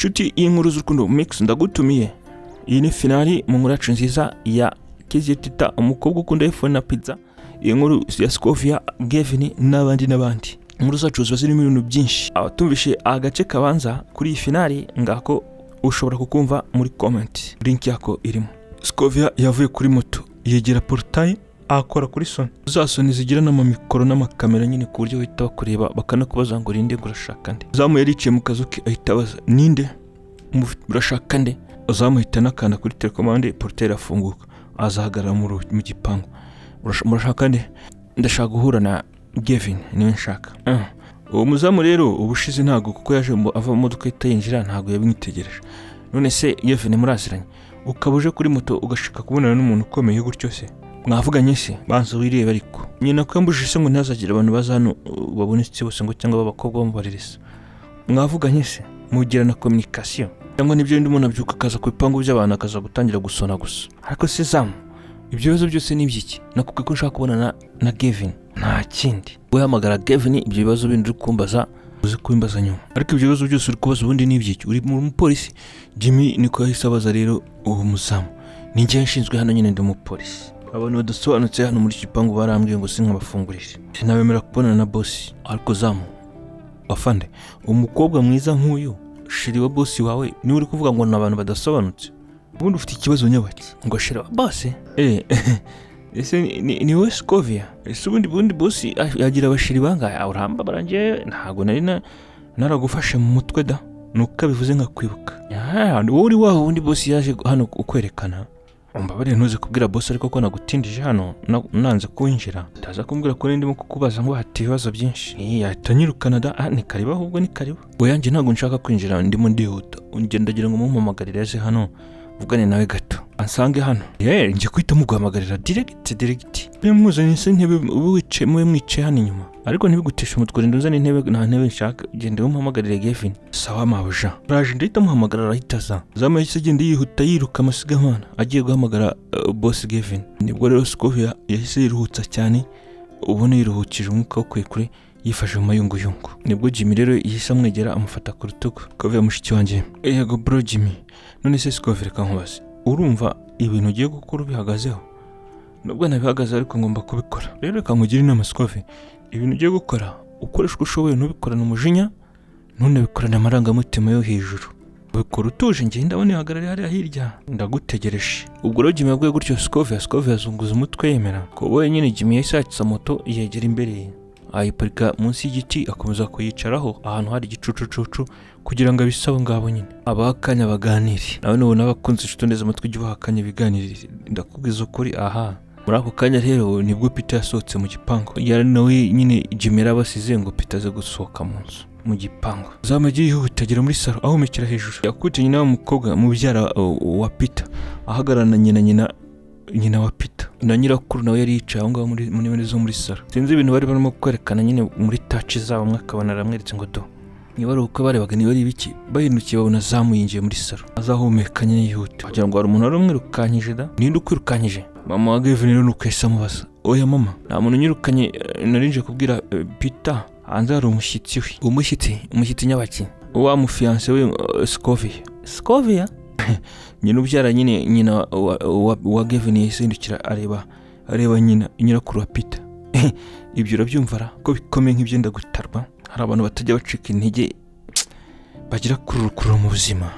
inshuti y'inkuru z'urukundo mix ndagutumiye. Iyi ni finali mu nkuru nziza ya Kizitita umukobwa ukunda iPhone na pizza. Iyi nkuru ya Scovia, Gavin n'abandi. Inkuru zacu ziba zirimo ibintu byinshi. Abatumvishe agace kabanza kuri iyi finali ngako ushobora kukumva muri comment. Link yako irimo. Scovia yavuye kuri moto yegera portail akora kuri Sony. Za Sony zigira n'amamikoro n'amakamera nyine ku buryo uhita bakureba bakanakubaza ngo rinde urashaka nde. Zamu yariciye mu kazu ke ahita baza ninde urashaka nde. Zamuhita nakanda kuri telecommande portail afunguka. Azahagarara mu gipangu. Murashaka nde? Ndashaka guhura na Gavin niwe nshaka. Uwo muzamu rero ubushize ntago kuko yaje ava mu modoka itayinjira ntago yabimwitegereje. None se Gavin muraziranye ukabuje kuri moto ugashika kubonana n'umuntu ukomeye gutyo se mwavuganye se banza wireba ariko nyina kwambuje se ngo ntazagira abantu bazano babonetse bose ngo cyangwa babakobwa bamubareresa mwavuganye se mugira na communication cyangwa nibyo ndi umuntu abyuka kaza ku bipangu by'abantu akaza gutangira gusona gusa ariko se Zamu ibyo bibazo byose ni byiki nakubwiye ko nshaka kubonana na Gavin nta kindi we hamagara Gavin ibyo bibazo bindi uri kumbaza uzi kwimbaza nyuma ariko ibyo bibazo byose uri kubaza ubundi ni byiki uri mu polisi Jimmy niko yahise abaza rero uwo muzamu ninjye nshinzwe hano nyine ndi mu polisi abantu badasobanutse hano muri kipangu barambwiye ngo sinkabafungurire sinabemera kubonana na boss ariko Zamu afande umukobwa mwiza nk'uyu shiri wa boss wawe ni uri kuvuga ngo nabantu badasobanutse ubundi ufite ikibazo nyabaki ngo shiri wa boss ese ni we Scovia ese ubundi boss yagira abashiri bangaye uramba barangiye ntago nari naragufashe mu mutwe da nuko bivuze nka kwibuka wowe uri waho ubundi boss yaje hano ukwerekana Mbabare ntuze kubwira boss ariko ko nagutindije hano nanze kwinjira taza kumbwira ko ndimo kukubaza ngo hati ibibazo byinshi yatanyirukana da ni kariba ahubwo ni kariba oyanjye ntago nshaka kwinjira ndimo ndihuta ungendagira ngo mumpamagarire aje hano vugane nawe gato ansange hano ngiye kwita muguhamagarira direct mwuzanye se ntebe wice mwice hano inyuma ariko ntibigutesha umutwe nduzane intebe nta ntebe nshaka gende mumpamagarire Gavin sawa mabuja raje ndahita muhamagarira ahitaza Zamu yahise agenda yihuta yiruka amasigamana agiye guhamagara boss Gavin nibwo rero Scovia yahise yiruhutsa cyane ubone yiruhukije umwuka wo kwekure yifashe mu mayunguyungu nibwo Jimmy rero yahise amwegera amufata ku rutugu Scovia mushiki wanjye yego bro Jimmy none se Scovia kankubaze urumva ibintu ugiye gukora bihagazeho nubwo nabihagaze ariko ngomba kubikora rero kankugira inama Scovia ibintu ugiye gukora ukoresha ushoboye ntubikorana umujinya none bikorana amarangamutima yo hejuru bikora utuje ngiye ndabona ihagarare hariya hirya ndagutegereje ubwo rero Jimmy yabwiye gutyo Scovia azunguza umutwe yemera ko wowe nyine Jimmy yahise yatsa moto yegera imbere ayiparika munsi y'igiti akomeza kuyicaraho ahantu hari igicucucucu kugira ngo abisaba ngabo nyine abakanya baganire nawe nubona abakunze inshuti neza amatwi ujye ubahakanya biganirire ndakubwiza ukuri aha muri ako kanya rero nibwo Peter yasohotse mu gipangu yari nawe nyine Jimmy yarabasize ngo Peter aze gusohoka mu nzu mu gipangu Zamu yagiye yihutagera muri salo aho mekera hejuru yakute nyina w'umukobwa mu byara wa Peter ahagararana nyina wa Peter na nyirakuru nawe yari yicaye aho ngaho muri zo muri salo sinzi ibintu bari barimo kwerekana nyine muri touch zabo mwakabana ramweretse ngo do niba ari uko barebaga niba ari ibiki bahindukiye babona Zamu yinjiye muri salo azahumeka nyine yihuta kugira ngo hari umuntu wari umwirukanyije da ninde ukwirukanyije mama wa Gavin rero nukwesa mubaza oya mama nta muntu nyirukanye narinje kubwira Peter hanze hari umushyitsi we umushyitsi nyabaki wa mufiance we Scovia nyina ubyara nyina wa Gavin yisindukira areba nyirakuru wa Peter ibyo urabyumvara ko bikomeye nk'ibyenda gutarwa hari abantu batajya bacika intege bagira kurukuru mu buzima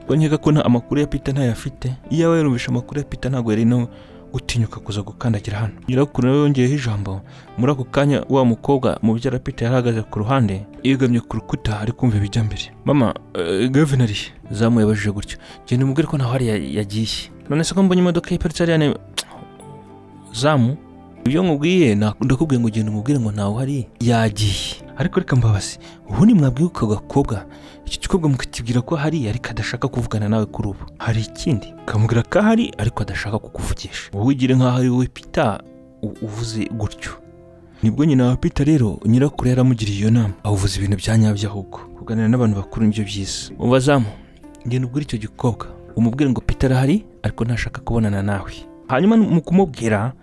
bonyega ko nta amakuru ya Peter ntayafite iyo yarumvisha amakuru ya Peter ntago yari no gutinyuka kuza gukandagira hano nyirakuru nawe yongeyeho ijambo muri ako kanya wa mukobwa mu byara Peter yarahagaze ku ruhande yigamye ku rukuta ari kumva ibijya mbere mama Gavin ari Zamu yabajije gutyo genda umubwire ko naho hari yagiye none se ko mbonye imodoka y'iparitse ari Zamu ibyo nkubwiye ndakubwiye ngo genda umubwire ngo ntawe hari yagiye ariko reka mbabazi ubundi mwabwiye uko gakobwa iki gikobwa mukitibwira ko hari ariko adashaka kuvugana nawe kuri ubu hari ikindi kamubwira ko hari ariko adashaka kukuvugisha wowe ugire nkaho ari wowe Peter uvuze gutyo nibwo nyina wa Peter rero nyirakuru yaramugiriye iyo nama avuze ibintu byanyabyo ahubwo kuganira n'abantu bakuru nibyo byiza umva Zamu ngenda ubwire icyo gikobwa umubwire ngo Peter ahari ariko ntashaka kubonana nawe hanyuma mu kumubwira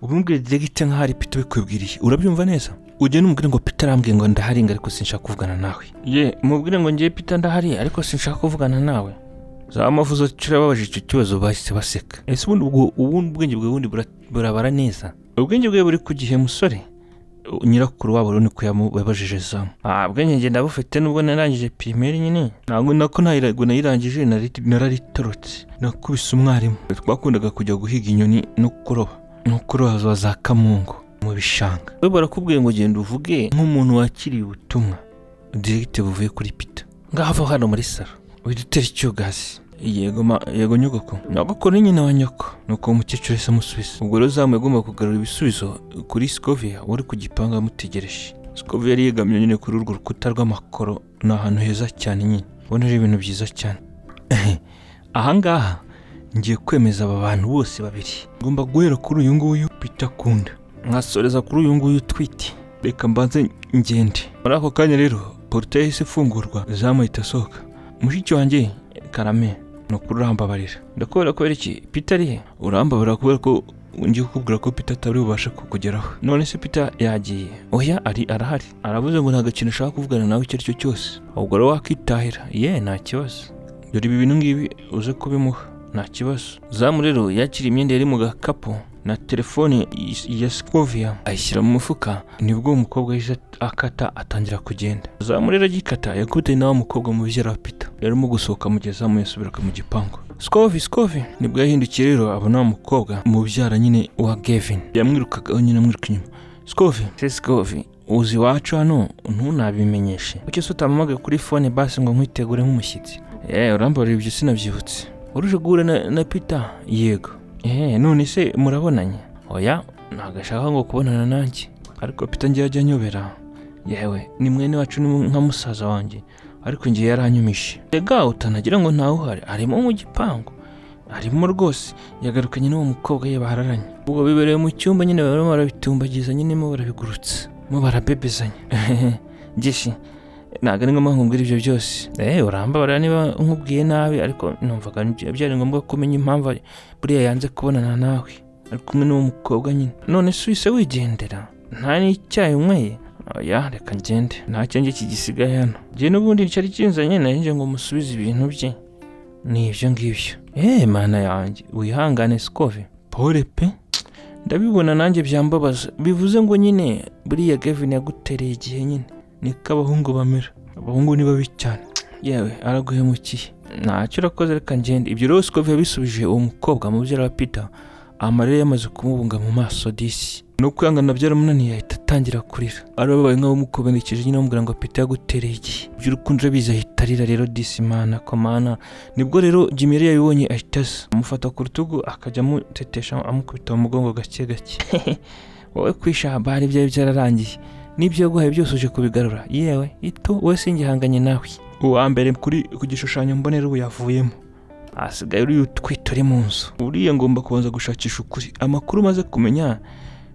ubumubwire direct nk'ahari Peter bikwibwiriye urabyumva neza ugende umubwire ngo Peter arambwiye ngo ndahari ariko sinshaka kuvugana nawe. Ye umubwire ngo ngiye Peter ndahari ariko sinshaka kuvugana nawe. Za mavuzo cirababaje icyo kibazo bahise baseka. Ese ubundi ubwenge bwe bundi burabara neza. Ubwenge bwe buri ku gihe musore. Nyirakuru wabo rero niko yamubajije Zamu. Ubwenge ngenda bufite nubwo narangije primaire nyine. Ntabwo nako nayirangije nararitorotse. Nakubise umwarimu. Twakundaga kujya guhiga inyoni no kuroba za kamungo mu bishanga. We barakubwiye ngo genda uvuge nk'umuntu wakiriye ubutumwa direct buvuye kuri Peter. Ngava hano muri salo. Widutera icyugazi. Yego nyogoko. Nyogoko ni nyina wa nyoko. Nuko umukecuru ese musubiza. Ubwo rero Zamu yagomba kugarura ibisubizo kuri Scovia uri ku gipanga amutegereje. Scovia yari yegamye nyine kuri urwo rukuta rw'amakoro n'ahantu heza cyane nyine. Ubona ari ibintu byiza cyane. Ahangaha ngiye kwemeza aba bantu bose babiri. Ngomba guhera kuri uyu nguyu Peter Kunda. Nkasoreza kuri uyu nguyu Twiti. Reka mbanze ngende. Muri ako kanya rero portail ise ifungurwa Zamu itasohoka. Mushiki wanjye Karame no kurambabarira. Ndakubera ko iki Peter ari he? Urambabarira kubera ko ngiye kukubwira ko Peter atari bubasha kukugeraho. None se Peter yagiye? Oya arahari. Aravuze ngo nta gakino ashaka kuvugana nawe icyo cyose. Ubwo rero wakitahira. Nta kibazo. Dore ibi bintu ngibi uze kubimuha. Nta kibazo. Zamu rero yakira imyenda yari mu gakapo na telefone ya Scovia ayishyira mu mufuka. Nibwo umukobwa yise akata atangira kugenda. Zamu rero agikata yakubite nawe umukobwa mu bijyara wa Peter. Yarimo gusohoka mugeza mu yasubiraga mu gipango. Scovia nibwo yahindukiye rero abona umukobwa mu byara nyine wa Gavin. Yamwirukaga nyine amwiruka inyuma. Scovia uzi wacu hano ntunabimenyeshe. Kuki se utamamaga kuri phone basi ngo nkwitegure nk'umushyitsi? Urambabarira ibyo sinabyibutse. Uruje guhura na Peter? Yego. None se murabonanye? Oya ntagashaka ngo kubonana nanjye. Ariko Peter ngiye ajya nyobera. Yewe ni mwene wacu ni nka musaza wanjye. Ariko ngiye yaranyumishe. Ega utanagira ngo ntawe uhari. Arimo mu gipango. Arimo rwose. Yagarukanye n'uwo mukobwa ye bahararanye. Ubwo bibereye mu cyumba nyine barimo barabitumbagiza nyine mo barabigurutse. Mo barabebezanya. Ngishi ntago ari ngombwa nkubwira ibyo byose. Urambabarira niba nkubwiye nabi ariko numvaga byari ngombwa kumenya impamvu buriya yanze kubonana nawe. Ari kumwe n'uwo mukobwa nyine. None se wigendera? Nta n'icyayi unyweye? Oya reka ngende. Nta cyanjye kigisigaye hano. Ngiye n'ubundi cyari kinzanye narinje ngo musubize ibintu bye. Ni ibyo ngibyo. Mana yanjye wihangane Scovia. Pole pe. Ndabibona nanjye byambabaza. Bivuze ngo nyine buriya Gavin yagutereye igihe nyine. Niko abahungu bamera. Abahungu ni babi cyane. Yewe araguhemukiye. Ntacyo urakoze reka ngende. Ibyo rero Scovia bisubije uwo mukobwa mu byara wa Peter. Amarira yamaze kumubunga mu maso disi. No kwihangana byaramunaniye ahita atangira kurira. Arababaye nkaho umukobenekeje nyine amubwira ngo Peter yagutereye igihe. Ibyo urukundo biza ahita arira rero disi mana komana. Nibwo rero Jimmy yari yabibonye ahita amufata ku rutugu akajya amutetesha amukubita mu mugongo gake gake. Wowe kwisha bari byari byararangiye. Nibyo yaguhaye byose uje kubigarura. Yewe ito we singihanganye nawe. Uwa mbere ku gishushanyo mbonera ubu yavuyemo. Asigaye uri utwitore mu nzu. Uriya ngomba kubanza gushakisha ukuri. Amakuru maze kumenya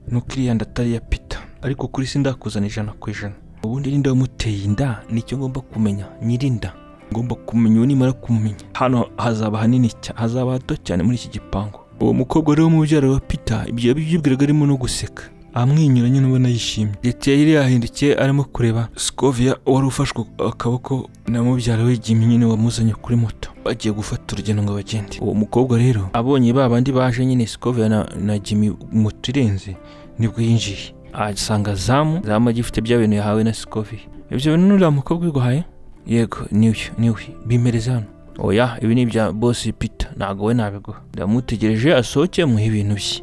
nuko iriya ndatari ya Peter. Ariko kuri sindakuzana 100%. Ubundi ninde wamuteye inda nicyo ngomba kumenya. Nyirinda ngomba kumenya uwo nimara kumenya. Hano hazaba hanini hazaba hato cyane muri iki gipango. Uwo mukobwa rero mu byaro wa Peter ibyo byibwiraga arimo no guseka. Amwinyuranye n'ubona yishimye. Ndetse yari yahindukiye arimo kureba Scovia wari ufashwe akaboko na mubyara we Jimmy nyine wamuzanye kuri moto. Bagiye gufata urugendo ngo bagende. Uwo mukobwa rero abonye babandi baje nyine Scovia na Jimmy mutirenze nibwo yinjiye. Asanga Zamu agifite bya bintu yahawe na Scovia. Ibyo bintu n'uriya mukobwa biguhaye? Yego niwe bimereza hano. Oya ibi ni bya boss Peter ntago we nabiguha. Ndamutegereje asohoke mu ibintu bye.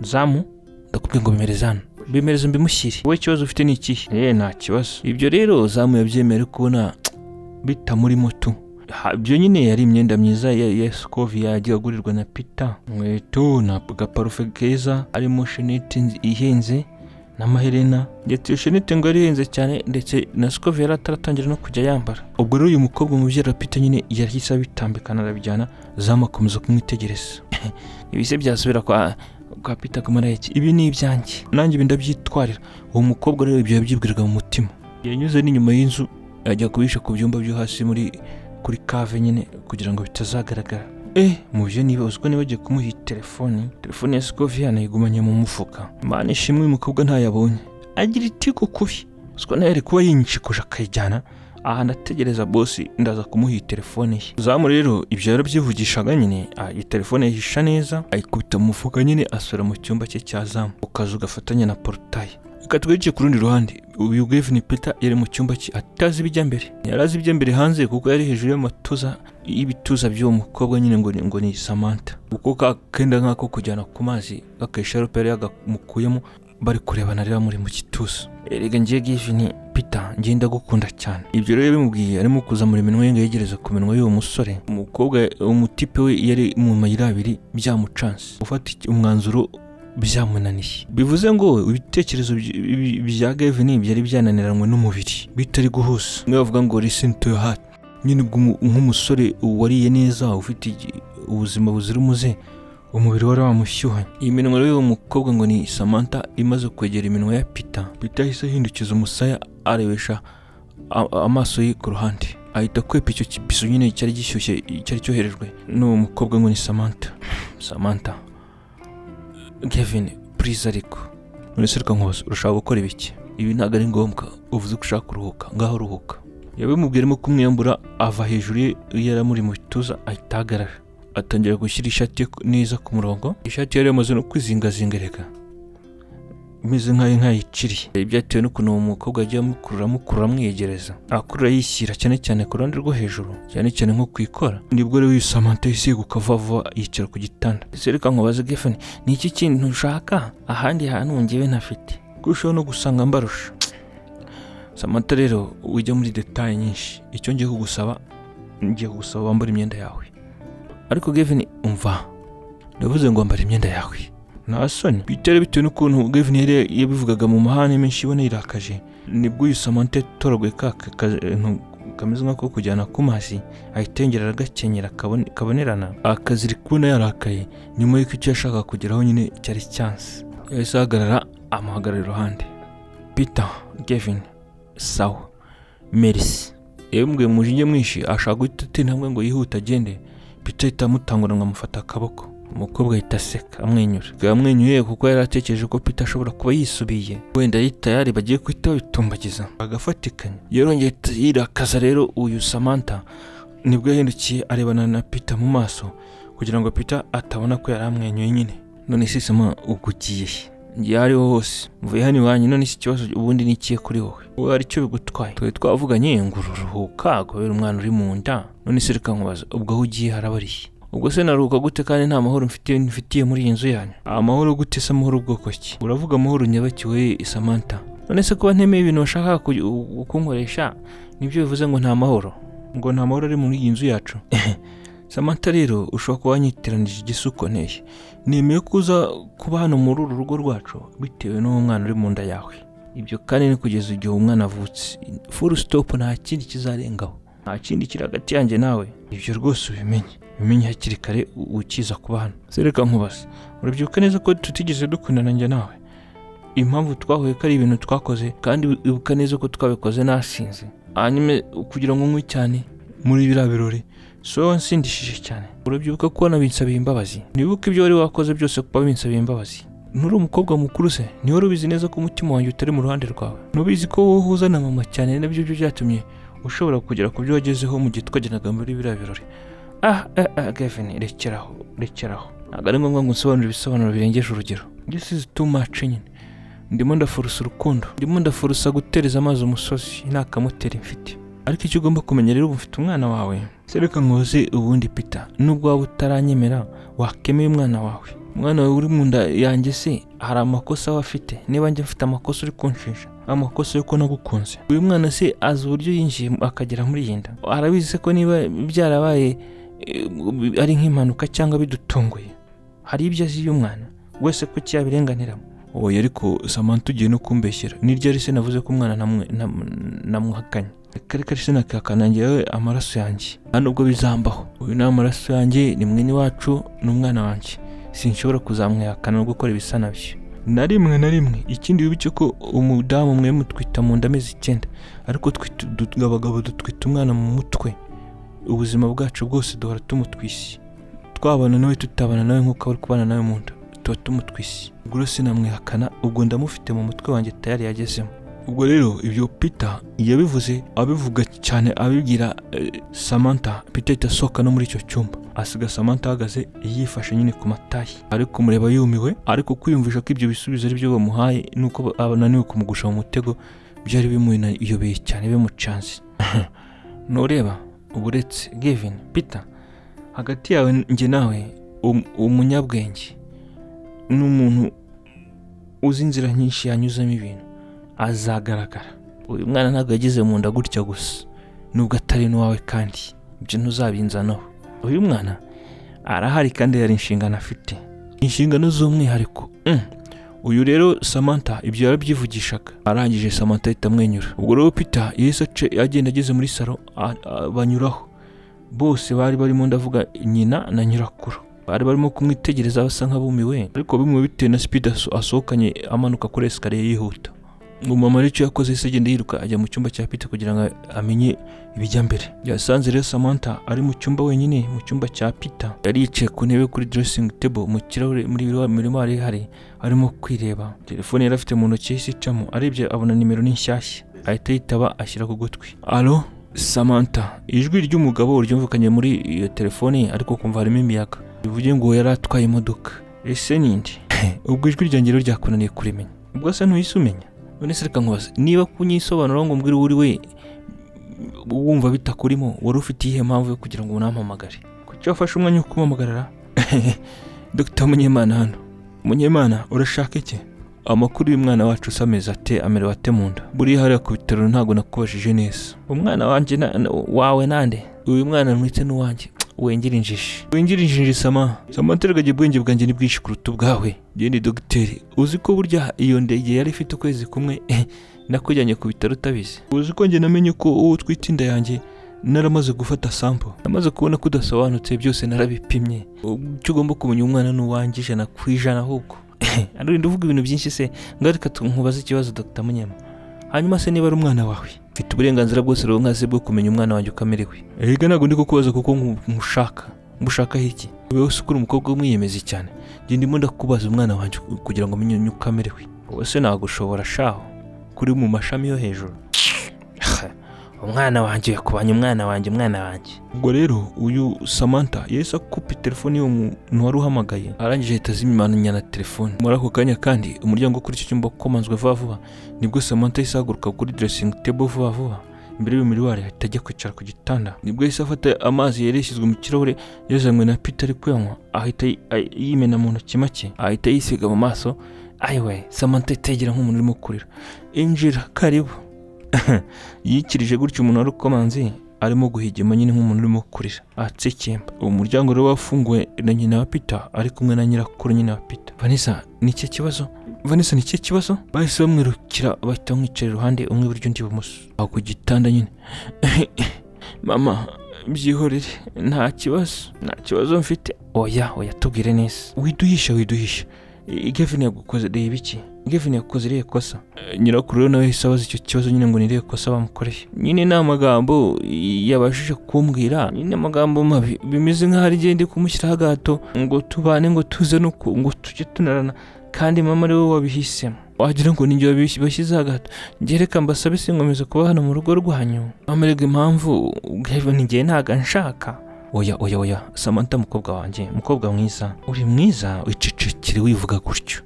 Zamu ndakubwiye ngo bimerezana. Bimereza mbimushyire. Wowe kibazo ufite ni ikihe? Nta kibazo. Ibyo rero Zamu yabyemera kubona bita muri moto. Ibyo nyine yari imyenda myiza ya Scovia yagiye agurirwa na Peter. Nkweto na gaparufe keza arimo shenete ihenze n'amaherena. Ndetse shenete ngo arihenze cyane ndetse na Scovia yaratangira no kujya yambara. Ubwo rero uyu mukobwa mu byara Peter nyine yarahise bitambikana arabijyana. Zamu akomeza kumwitegereza. Ibise byasubira kwa Peter kumara iki. Ibi ni ibyanjye. Nanjye bindabyitwarira. Uwo mukobwa rero ibyo yabyibwiraga mu mutima. Yanyuze n'inyuma y'inzu ajya kubisha ku byumba byo hasi kuri cave nyine kugira ngo bitazagaragara. Mu byo niba uziko nibagiye kumuha telefone ya Scovia nayigumanye mu mufuka. Mana ishimwe umukobwa ntayabonye. agira itiko kubi siko nawe kuba yinyishikuje akayijyana aha ndategereza boss ndaza kumuha telefone ye. Zamu rero ibyo yarabyivugishaga nyine iyi telefone yihisha neza ayikubita mu mufuka nyine asura mu cyumba cye cya Zamu ukazu gafatanya na portail. Ikatweje ku rundi ruhande uyu Gavin Peter yari mu cyumba cye atazi ibijya mbere, yarazi ibijya mbere hanze kuko yari hejuru y'amatuza y'ibituza by'uwo mukobwa nyine ngo ni Samantha kuko kakenda nkako kujyana ku mazi gakesharupe yari yagamukuyemo bari kurebana rero muri mu gituza. Erega ngiye Gavin Peter ngenda gukunda cyane. Ibyo rero bimubwiye arimo kuza muri minwe yenga yegereza ku minwe y'uwo musore. Umukobwa umutipe we yari mu mayira abiri byamucanse ufata umwanzuro byamunaniye. Bivuze ngo ibitekerezo bya Gavin byari byananiranywe n'umubiri bitari guhuza. Mwe bavuga ngo listen to your heart. Nyine nk'umusore wariye neza ufite ubuzima buzira umuze umubiri wari wamushyuhanye. Iyi minwa rero y'umukobwa ngo ni Samantha imaze kwegera iminwa ya Peter yahise ahindukiza umusaya arebesha amaso ye ku ruhande ahita kwepa icyo kibiso nyine cyari gishyushye cyari cyoherejwe n'uwo mukobwa ngo ni Samantha Gavin please ariko uresereka nkose urashaka gukora ibiki? Ibi ntago ari ngombwa, uvuze ko ushaka kuruhuka ngaho ruhuka. Yabimubwiremo kumwiyambura ava hejuru ye yaramuri mu bituza ahitagarara atangira gushyira ishati neza ku murongo. Ishati yari yamaze no kwizingazingereka imeze nk'ayiciriye. Byatewe n'ukuntu uwo mukobwa agiye amukurura amwegereza akurura yishyira cyane ku ruhande rwo hejuru cyane nko kwikora. Nibwo rero Samantha yisiguka vava yicara ku gitanda. Sereka nkubaze Gavin ni iki kintu ushaka ahandi hantu ngewe ntafite kurushaho no gusanga mbarusha. Samantha rero ujya muri detail nyinshi, icyo ngiye kugusaba wambara imyenda yawe. Ariko Gavin umva ndavuze ngo wambara imyenda yawe nta soni. Bitera bitewe n'ukuntu Gavin yari yabivugaga mu mahane menshi ibone irakaje. Nibwo uyu Samantha toraguye kameze nk'ako kujyana ku mazi ahitengera agakenyera kabonerana akaziri kubona yarakaye nyuma y'uko icyo yashaka kugeraho nyine cyari chance. Yahise ahagarara amuhagarara iruhande. Peter Gavin sawa merci. Yembwe mujinje mwishi ashaka guhita intambwe ngo yihuta agende. Peter itamutangura ngo amufata akaboko. Umukobwa yitaseka amwenyura. Yamwenyuye kuko yari atekereje ko Peter ashobora kuba yisubiye wenda yitayari bagiye kwita bitumbagiza agafatikanya. Yorongeye yirakaza rero uyu Samantha nibwo yahindukiye arebana na Peter mu maso kugira ngo Peter atabona ko yari amwenyuye nyine. None sisema ugugiye ngiye ari hose mvuye hano iwanyu none iki kibazo ubundi nikiye kuri wowe ari cyo bigutwaye. Twe twavuganye ngo uruhuka kubera umwana uri mu nda. None sereka nkubaza ubwo aho ugiye harabariye? Ubwo se naruka gute kandi nta mahoro mfitiye muri iyi nzu yanyu? Amahoro gute se amahoro ubwoko ki? Uravuga amahoro nyabakiwe Samantha. None se kuba ntemeye ibintu bashaka kunkoresha nibyo bivuze ngo nta mahoro? Ngo nta mahoro ari muri iyi nzu yacu? Samantha rero ushobora kuba wanyitiranije igisuko nteye. Nemeye kuza kuba hano muri uru rugo rwacu bitewe n'uwo mwana uri mu nda yawe. Ibyo kandi ni kugeza igihe umwana avutse. Full stop nta kindi kizarengaho. Nta kindi kiri hagati yanjye nawe. Ibyo rwose ubimenye hakiri kare ukiza kuba hano. Sereka nkubaza urabyibuka neza ko tutigeze dukundana njye nawe? Impamvu twahuye ko ari ibintu twakoze kandi ubuka neza ko twabikoze nasinze hanyuma kugira ngo nkwe cyane muri biriya birori. So nsindishije cyane. Urabyibuka ko nabinsabiye imbabazi? Nibuka ibyo wari wakoze byose kuba binsabiye imbabazi. Nuri umukobwa mukuru se niwe rubizi neza ko umutima wanjye utari mu ruhande rwawe. Nubizi ko wowe uzana mama cyane nabyo byatumye ushobora kugera ku byo wagezeho mu gihe twageraga muri biriya birori. Gavin rekeraho. Ntabwo ari ngombwa ngo nsobanure ibisobanuro birengeje urugero. This is too much nyine. Ndimo ndafurusa urukundo. Ndimo ndafurusa gutereza amazi umusozi nta kamoteri mfite. Ariko icyo ugomba kumenya rero ufite umwana wawe. Sereka nkoze ubundi Peter nubwo waba utaranyemera wakemeye umwana wawe. Umwana wawe uri mu nda yanjye se hari amakosa wafite? Niba njye mfite amakosa uri kunshinja amakosa yo ko nagukunze. Uyu mwana se azi uburyo yinjiye akagera muri iyi nda. Arabizi ko niba byarabaye ari nk'impanuka cyangwa bidutunguye hari ibyo azi y'umwana wese ko cyabirenganiramo. Oya ariko Samantha ugiye no kumbeshyera. Niryo ari se navuze ko umwana namuhakanye. Kare se nakakanangiye amaraso yanjye nubwo bizambaho. Uyu ni amaraso yanjye ni mwene wacu n'umwana wanjye. Sinshobora kuzamwihakana no gukora ibisa nabyo na rimwe. Ikindi wibuke ko umudamu mwe mutwita mu ndamezi 9 ariko abagabo dutwita umwana mu mutwe. Ubuzima bwacu bwose duhora tumutwisi. Twabana nawe tutabana nawe nkuko ari kubana nawe mu nda. tuba tumutwisi. Ubwo sinamwihakana, ubwo ndamufite mu mutwe wanjye tayari yagezemo. Ubwo rero ibyo Peter yabivuze abivuga cyane abibwira Samantha. Peter itasohoka no muri icyo cyumba, asiga Samantha ahagaze yifashe nyine ku matayi, ari kumureba yumiwe, ariko kwiyumvisha ko ibyo bisubizo ari byo bamuhaye nuko abananiwe kumugusha mu mutego byari bimuyobeye cyane bimucanze. Nureba uburetse Gavin, Peter, hagati yawe njye nawe umunyabwenge n'umuntu uzi inzira nyinshi yanyuzamo ibintu azagaragara. Uyu mwana ntabwo yagize mu nda gutya gusa, nubwo atari n'uwawe kandi ibyo ntuzabinzanaho. Uyu mwana arahari kandi yari inshingano afite, inshingano z'umwihariko. Uyu rero Samantha ibyo yarabyivugishaga. Arangije Samantha ahita amwenyura. Ubwo rero Peter yahise agenda ageze muri salo, banyuraho bose bari barimo, ndavuga nyina na nyirakuru, bari barimo kumwitegereza basa nk'abumiwe, ariko bimuwe bitewe na speed asohokanye amanuka kuri escalier yihuta. Mama aricyo yakoze, yahise agenda yiruka ajya mu cyumba cya Peter kugira ngo amenye ibijya mbere. Yasanze rero Samantha ari mu cyumba wenyine, mu cyumba cya Peter. Yari yicaye ku ntebe kuri dressing table mu kirahure muri mari hari arimo kwireba. Telefone yari afite mu ntoki yahise icamo, arebye abona nimero n'inshyashya, ahita yitaba ashyira ku gutwi. Allo Samantha. Ijwi ry'umugabo ryumvikanye muri iyo telefone, ariko kumva harimo imiyaga, bivuye ngo yari atwaye imodoka. Ese ninde? Ubwo ijwi ryanjye ryakunaniye kurimenya. Ubwo se ntuhise umenya? None se reka nkubaze, niba kunyisobanura ngo mbwire uri we wumva bitakurimo, wari ufite iyihe mpamvu yo kugira ngo unampamagare? Kuki wafashe umwanya wo kumpamagarira? Dr. Munyemana hano. Munyemana, urashaka iki? Amakuru y'umwana wacu usameze ate, amerewe ate mu nda? Buri hariya ku bitaro ntabwo nakubajije neza. Umwana wanjye wawe nande? Uyu mwana mwite n'uwanjye. Wengera injiji Samantha ragaje bwenge bwanjye ni bwinshi kuruta ubwawe. Njye ni dogiteri. Uzi ko burya iyo ndege yari ifite ukwezi kumwe nakujyanye ku bitaro utabizi? Uzi ko njye namenye ko uwo twita inda yanjye naramaze gufata sample, namaze kubona ko udasobanutse, byose narabipimye. Icyo ugomba kumenya umwana n'uwanjye 100% ahubwo. Ari ndavuga ibintu byinshi se, ngarika nkubaza ikibazo Dr. Munyema. Hanyuma se niba ari umwana wawe, mfite uburenganzira bwose rero nkaze bwo kumenya umwana wanjye ukamerewe. Ega ntabwo ndi kukubaza kuko ngushaka iki? Wewe usukura umukobwa umwiyemezi cyane. Njye ndimo ndakubaza umwana wanjye kugira ngo menye ukamerewe. Wowe se nagushobora shaho kuri mu mashami yo hejuru. Umwana wanjye yakubanye umwana wanjye. Ubwo rero uyu Samantha yahise akupa telefone yo muntu wari uhamagaye, arangije ahita azimimana na telefone. Muri ako kanya kandi umuryango kuri icyo cyumba ukomanzwe vuba, nibwo Samantha yahise ahaguruka kuri dressing table vuba, imbere y'umiriwari ahita ajya kwicara ku gitanda. Nibwo yahise afata amazi yari yashyizwe mu kirahure yazanywe na Peter ari kuyanywa, ahita yimena mu ntoki make, ahita yisiga mu maso. Ayiwe, Samantha itegera nk'umuntu urimo kurira. Injira, karibu. Yikirije gutyo umuntu wari ukomanze arimo guhigima nyine nk'umuntu urimo kurira, atsekemba. Umuryango rero wafunguwe na nyina wa Peter ari kumwe na nyirakuru nyina wa Peter. Vanessa, ni iki kibazo? Bahise bamwirukira bahita bamwicara iruhande, umwe iburyo undi ibumoso, aho ku gitanda nyine. Mama, byihorere, nta kibazo mfite. Oya tubwire neza. Widuhisha. Gavin yagukoze reba iki? Gavin yakoze iriya kosa? Nyirakuru rero nawe yahise abaza icyo kibazo nyine ngo niriya kosa bamukoreye. Nyine ni amagambo yabashije kumbwira, nyine amagambo mabi, bimeze nk'aho ari ngende kumushyiraho agahato ngo tubane, ngo tuze ngo tujye tunarana, kandi mama ari wowe wabihisemo. Wagira ngo ninjye wabishyizeho agahato. Njye reka mbasabe sinkomeze kuba hano mu rugo rwanyu. Amerega impamvu Gavin njye ntaga nshaka. Oya Samantha, mukobwa wanjye, mukobwa mwiza, uri mwiza, wicecekere wivuga gutyo,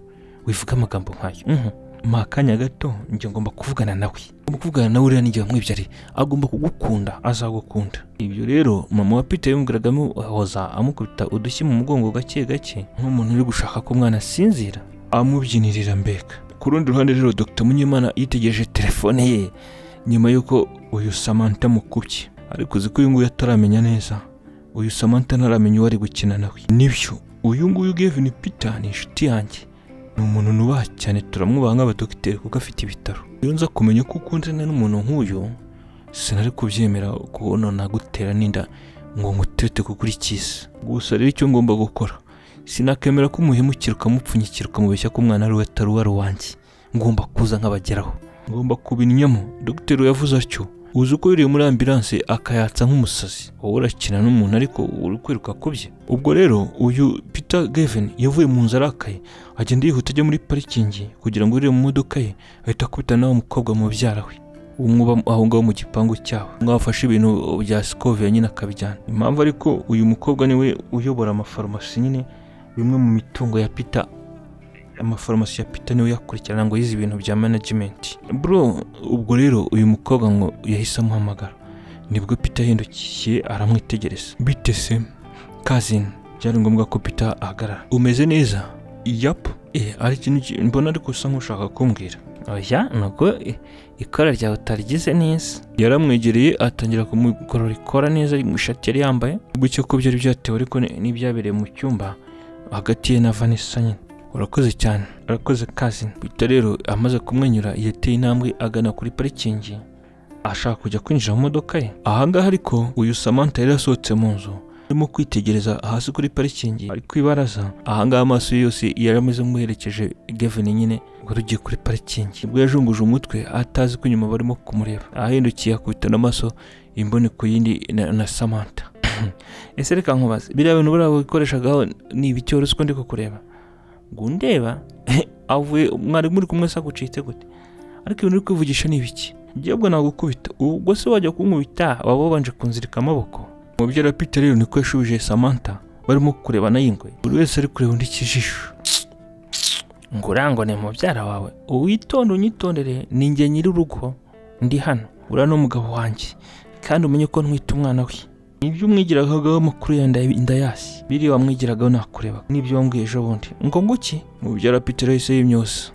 wivuga amagambo nkayo. Makanya gato njye ngomba kuvugana nawe, uriya nijye wamwibyari, agomba kugukunda, azagukunda. Ibyo rero mama wa Peter yumviragamo hoza amukubita udushyi mu mugongo gake nk'umuntu uri gushaka ko umwana asinzira, amubyinirira mbega. Ku rundi ruhande rero Dr. Munyemana yitegereje telefone ye nyuma yuko uyu Samantha mukubye, ariko uzi ko uyu nguyu ataramenya neza. Uyu Samantha ntaramenya uwo ari gukina nawe. Nibyo, uyu nguyu Gavin Peter ni inshuti yanjye, ni umuntu nubaha cyane, turamwubaha nk'abadogiteri kuko afite ibitaro. Iyo nza kumenya ko ukundana n'umuntu nk'uyu, sinari kubyemera ko none gutera n'inda ngo nguterete kukurikiza. Gusa rero icyo ngomba gukora, sinakemera ko umuhemukira ukamupfunyikira ukamubeshya ko umwana ari we atari uwanjye. Ngomba kuza nkabageraho, ngomba kubinyamo. Dogiteri yavuze atyo, uzi uko yuriye muri ambulance akayatsa nk'umusazi wowe urakina n'umuntu ariko uri kwiruka kubye. Ubwo rero uyu Peter Gavin yavuye mu nzara arakaye agenda yihuta ajya muri parikingi kugira ngo yurire mu modoka ye ahita akubita nawe umukobwa mu byara we umwuba aho ngaho mu gipangu cyaho mwafashe ibintu bya Scovia nyine akabijyana. Impamvu ariko uyu mukobwa niwe uyobora amafarumasi nyine bimwe mu mitungo ya Peter, amafarumasi ya Peter niwe yakurikirana ngo yize ibintu bya management bro. Ubwo rero uyu mukobwa ngo yahise amuhamagara nibwo Peter yahindukiye aramwitegereza. Bite se cousin? Byari ngombwa ko Peter ahagarara. Umeze neza? Yap. Ari ikintu mbona ariko usa nk'ushaka kumbwira. Oya nuko ikora ryawe utarigize neza. Yaramwegereye atangira kumukorora ikora neza mu ishati yari yambaye. Gutyo ko byari byatewe ariko n'ibyabereye mu cyumba hagati ye na Vanessa nyine. Urakoze cyane. Urakoze cousin. Peter rero amaze kumwenyura yateye intambwe agana kuri parikingi ashaka kujya kwinjira mu modoka ye. Ahangaha ariko uyu Samantha yari yasohotse mu nzu arimo kwitegereza hasi kuri parikingi ari kwibaraza. Ahangaha amaso yose yari ameze nk'uherekeje Gavin nyine ugiye kuri parikingi. Ubwo yajunguje umutwe atazi ko inyuma barimo kumureba ahindukiye akubita n'amaso imboni ku yindi na Samantha. Ese reka nkubaze biriya bintu burabo bikoreshaga ni ibiki wari uko ndi kukureba ngo ndeba avuye mwari muri kumwe sa gucitse gute ariko ibintu uri kwivugisha ni ibiki? Ngiye nagukubita ubwo se wajya kunkubita waba banje kunzirika amaboko. Mu byara Peter rero niko yashubije Samantha barimo kureba na yingwe buri wese ari kureba undi kijisho. Ngurangone mu byara wawe uwitonde unyitondere ninjye nyiri urugo ndi hano ura no mugabo wanjye kandi umenye ko ntwita umwana we. Ibyo umwigiragaho amakuru ndayasi biri wamwigiragaho nakureba n'ibyo wambwiye ejo bundi ngo nguki. Mu byara Peter yahise yimyose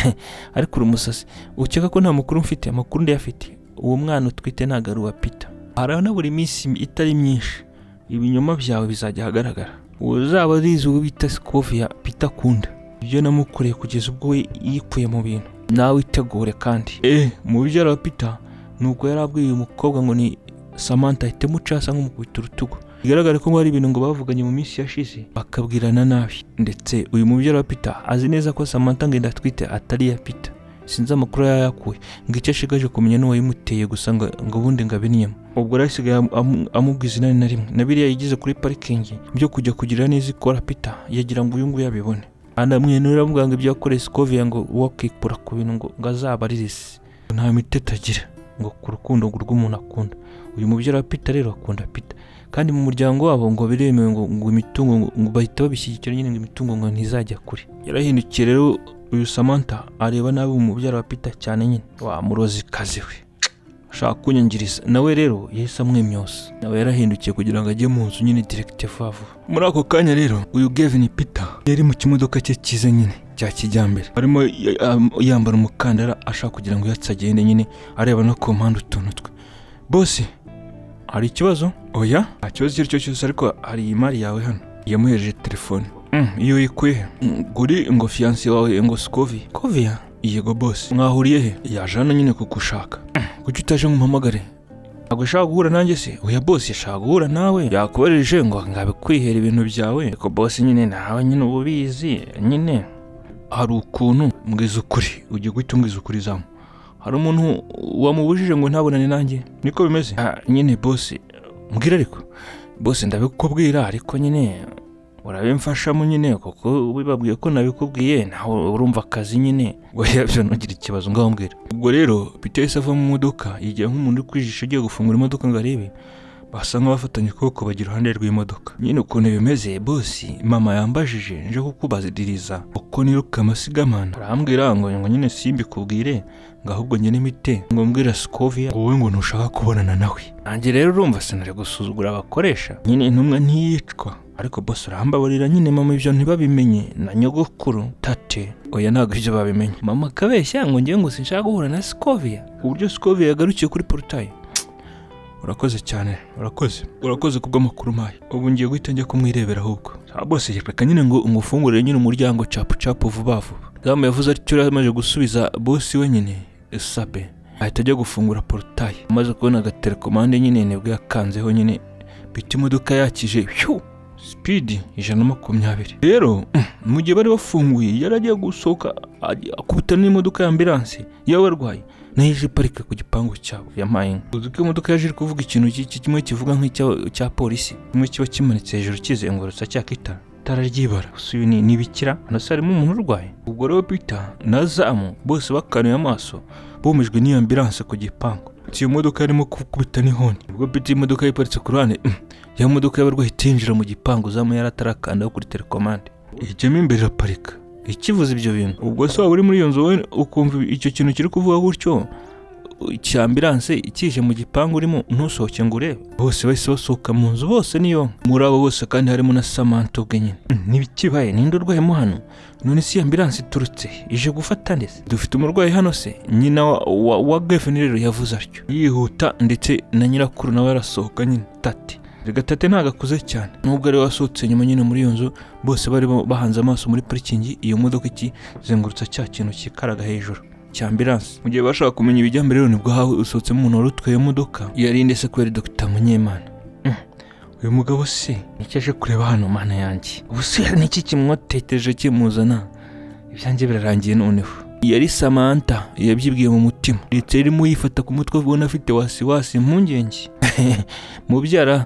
ariko uri umusasi ukeka ko nta makuru mfite. Amakuru ndayafite. Uwo mwana utwite nagaru wa Peter arana buri minsi itari myinshi ibinyoma byawe bizajya hagaragara. Uzaba rizi ubita Scovia Peter kunda ibyo namukoreye kugeza ubwo yikuye mu bintu nawe itegure kandi. Mu byara Peter nuko yarabwiye umukobwa ngo ni Samantha ahite mucasa nk'umukubita urutugu. Bigaragara ko hari ibintu ngo bavuganye mu minsi yashize bakabwirana nabi. Ndetse uyu mubyara wa Peter azi neza ko Samantha ngenda atwite atari ya Peter. Sinzi amakuru yayakuye ngo icyo ashigaje kumenya n'uwo yimuteye gusa ngo ubundi ngabiniyemo. Ubwo rasigaye amubwiza inani na rimwe na biriya yigize kuri parikingi byo kujya kugira neza ikora Peter yagira ngo uyu nguyu yabibone. Anamwenura avuga ngo ibyo yakoreye Scovia ngo wakikura ku bintu ngo azabaririsi nta mitete agira ngo ku rukundo rw'umuntu akunda. Uyu mubyara wa Peter rero akunda Peter kandi mu muryango wabo ngo biremewe ngo imitungo ngo bahita babishyigikira nyine ngo imitungo ngo ntizajya kure. Yarahindukiye rero uyu Samantha areba nabi umubyara wa Peter cyane nyine wa murozi kazi we ashaka kunyangiriza. Nawe rero yahise amwemyose nawe yarahindukiye kugira ngo ajye mu nzu nyine direct favu. Muri ako kanya rero uyu Gavin Peter yari mu kimodoka cye cyiza nyine cya kijyambere arimo yambara umukandara ashaka kugira ngo yatsagende nyine areba no ku mpande utuntu twe. Boss hari ikibazo? Oya nta kibazo cyo cyose ariko hari imari yawe hano. Yamuhereje telefone. Iyo yikuye guri ngo fiancé wawe ngo Scovia. Yego boss mwahuriye he? Yaje hano nyine kugushaka. Kuki utaje ngumpamagare? Ntabwo ashaka guhura nanjye se? Oya boss yashaka guhura nawe yakubarije ngo ngabe kwihera ibintu byawe ko boss nyine nawe nyine ubizi nyine hari ukuntu mbwiza ukuri ugiye guhita umbwiza ukuri zamu. Hari umuntu wamubujije ngo ntabonane nanjye niko bimeze? Nyine boss mbwira ariko boss ndabikubwira ariko nyine urabimfashamo nyine kuko ubibabwiye ko nabikubwiye naho urumva akazi nyine oya byo ntugira ikibazo ngaho mbwira. Ubwo rero Peter yahise ava mu modoka yigira nk'umuntu uri kwijisha agiye gufungura imodoka ngo arebe basa nk'abafatanye ukuboko bagira iruhande rw'imodoka. Nyine ukuntu bimeze boss mama yambajije nje kukubazidiriza uko niruka amasigamana arambwira ngo nyine simbikubwire ngo ahubwo njye n'imite ngo mbwira Scovia wowe ngo ntushaka kubonana nawe. Nanjye rero urumva sinari gusuzugura abakoresha nyine intumwa ntiyicwa ariko boss arambabarira nyine mama ibyo ntibabimenye na nyogokuru tate oya ntabwo ibyo babimenye. Mama kabeshya ngo ngiye ngo sinshaka guhura na Scovia uburyo Scovia yagarukiye kuri portail. Urakoze cyane urakoze kubw'amakuru maye. Ubu ngiye guhita njya kumwirebera ahubwo. Boss reka nyine ngo ngufungurire nyine umuryango capu vuba vuba. Gama yavuze ati cyo amaze gusubiza boss we nyine Sabe ahita ajya gufungura portail. Amaze kubona agaterekomande nyine nebwe yakanzeho nyine bita imodoka yakije speed 120. Rero mu gihe bari bafunguye yaragiye gusohoka akubitana n'imodoka ya ambulance y'abarwayi naje parika ku gipangu cyabo yamaye. Uzuko imodoka yaje kuvuga ikintu kimwe kivuga nk'icya polisi kimwe kiba kimanitse hejuru kizengurutsa cyakita tararyibara usuye ni bikira anasarimo umuntu urwaye. Ubwo rero Peter na Zamu bose bakanuye amaso bomejwe n'iyo ambulance ku gipangu. Iyo modoka yarimo kubita n'ihoni. Ubwo Peter imodoka yiparitse ku ruhande ya modoka y'abarwayi itinjira mu gipangu Zamu yaratarakanda kuri telecommande ijyemo imbere parika ikivuze ibyo bintu. Ubwo so uri muri iyo nzu ukumva icyo kintu kiri kuvuga gutyo cya ambulance ikije mu gipangu urimo ntusohoke ngo urebe. Bose bahise basohoka mu nzu bose niyo muri abo bose kandi harimo na Samantha ubwe nyine. Nibikibaye ninde urwayemo hano none si ambulance iturutse ije gufata ndetse dufite umurwayi hano se. Nyina wa Gavin rero yavuze atyo yihuta ndetse na nyirakuru nawe yarasohoka nyine Tate. Tate ntagakuze cyane nubwo ari wasohotse nyuma nyine muri iyo nzu bose bari bahanze amaso muri parking iyo modoka ikizengurutsa cya kintu kikaraga hejuru cya ambulance. Mu gihe bashaka kumenya ibijya mbere rero nibwo hawe usohotse umuntu warutwaye modoka yari ndetse ko yari Dr. Munyemana. Uyu mugabo se nicyaje kureba hano mana yanjye ubuse niki kimwoteteje kimuzana ibyanjye birarangiye noneho. Yari Samantha yabyibwiye mu mutima ndetse irimo yifata ku mutwe ubona afite wasi impungenge. Mubyara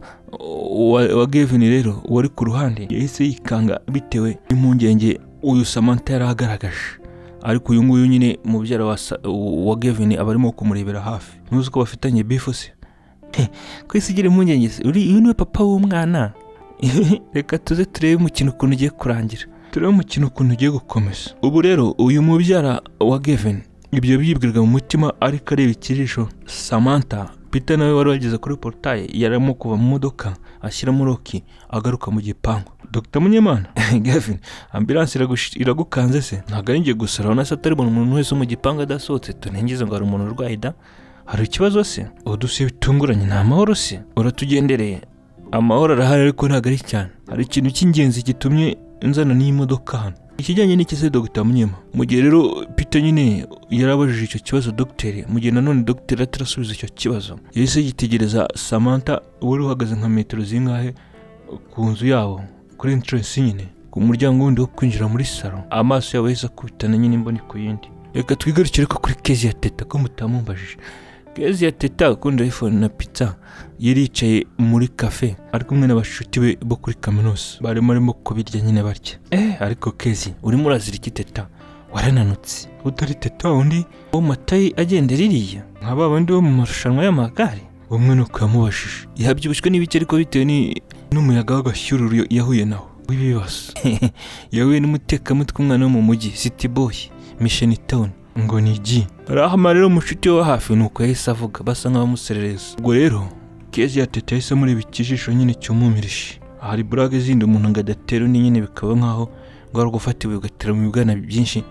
wa Gavin rero wari ku ruhande yahise yikanga bitewe n'impungenge uyu Samantha yaragaragaje. Ariko uyu nguyu nyine mubyara wa Gavin abarimo kumurebera hafi. Nuzi ko bafitanye beef se kwisigira impungenge uyu niwe papa w'umwana. Reka tuze turebe umukino ukuntu ugiye kurangira turebe umukino ukuntu ugiye gukomeza. Ubu rero uyu mubyara wa Gavin ibyo byibwirwa mu mutima ariko areba ikijisho Samantha. Peter nawe wari wageze kuri portail yaramo kuva mu modoka ashyiramo Rocky agaruka mu gipangu. Dr. Munyemana Gavin ambulance iragukanze se ntago ari ngiye gusara na satari umuntu wese mu gipangu adasohotse tunengize ngo ari umuntu urwaye da hari ikibazo se udusiye bitunguranye nta mahoro se uratugendereye. Amahoro arahari ariko ntago ari cyane hari ikintu cy'ingenzi gitumye nzana n'imodoka hano ikijyanye n'ikise Dr. Munyema. Mu gihe rero Peter nyine yarabajije icyo kibazo docteur mu gihe nanone docteur atarasubiza icyo kibazo yahise yitegereza Samantha wari uhagaze nka metero zingahe ku nzu yabo kuri entrance nyine ku muryango wundi wo kwinjira muri salon. Amaso yawe yahise akubitana nyine imboni ku yindi. Reka twigarukire ko kuri Kezi ya Teta ko mutamumbajije. Kezi ya Teta ukunda iPhone na pizza yari yicaye muri cafe ari kumwe n'abashuti be bo kuri kaminuza barimo kubirya nyine barya. Ariko Kezi urimo urazira iki Teta warananutse utari Teta undi wo matayi agenda ririya nk'aba bandi bo mu marushanwa y'amagare. Umwe nuko yamubashije yabyibushywe n'ibiki ariko bitewe n'umuyaga w'agashyururu yahuye nawo w'ibibazo. Yahuye n'umutekamutwe umwana wo mu mujyi City Boy Mission Town ngo ni G. Rahama rero mushuti wa hafi nuko yahise avuga basa nk'abamuserereza. Ubwo rero Kezi ya Teta yahise muri bikijisho nyine cyumumirije. Hari burage zindi umuntu ngadatero ni nyine bikaba nkaho ngo ari gufata ibigatera mu bigana byinshi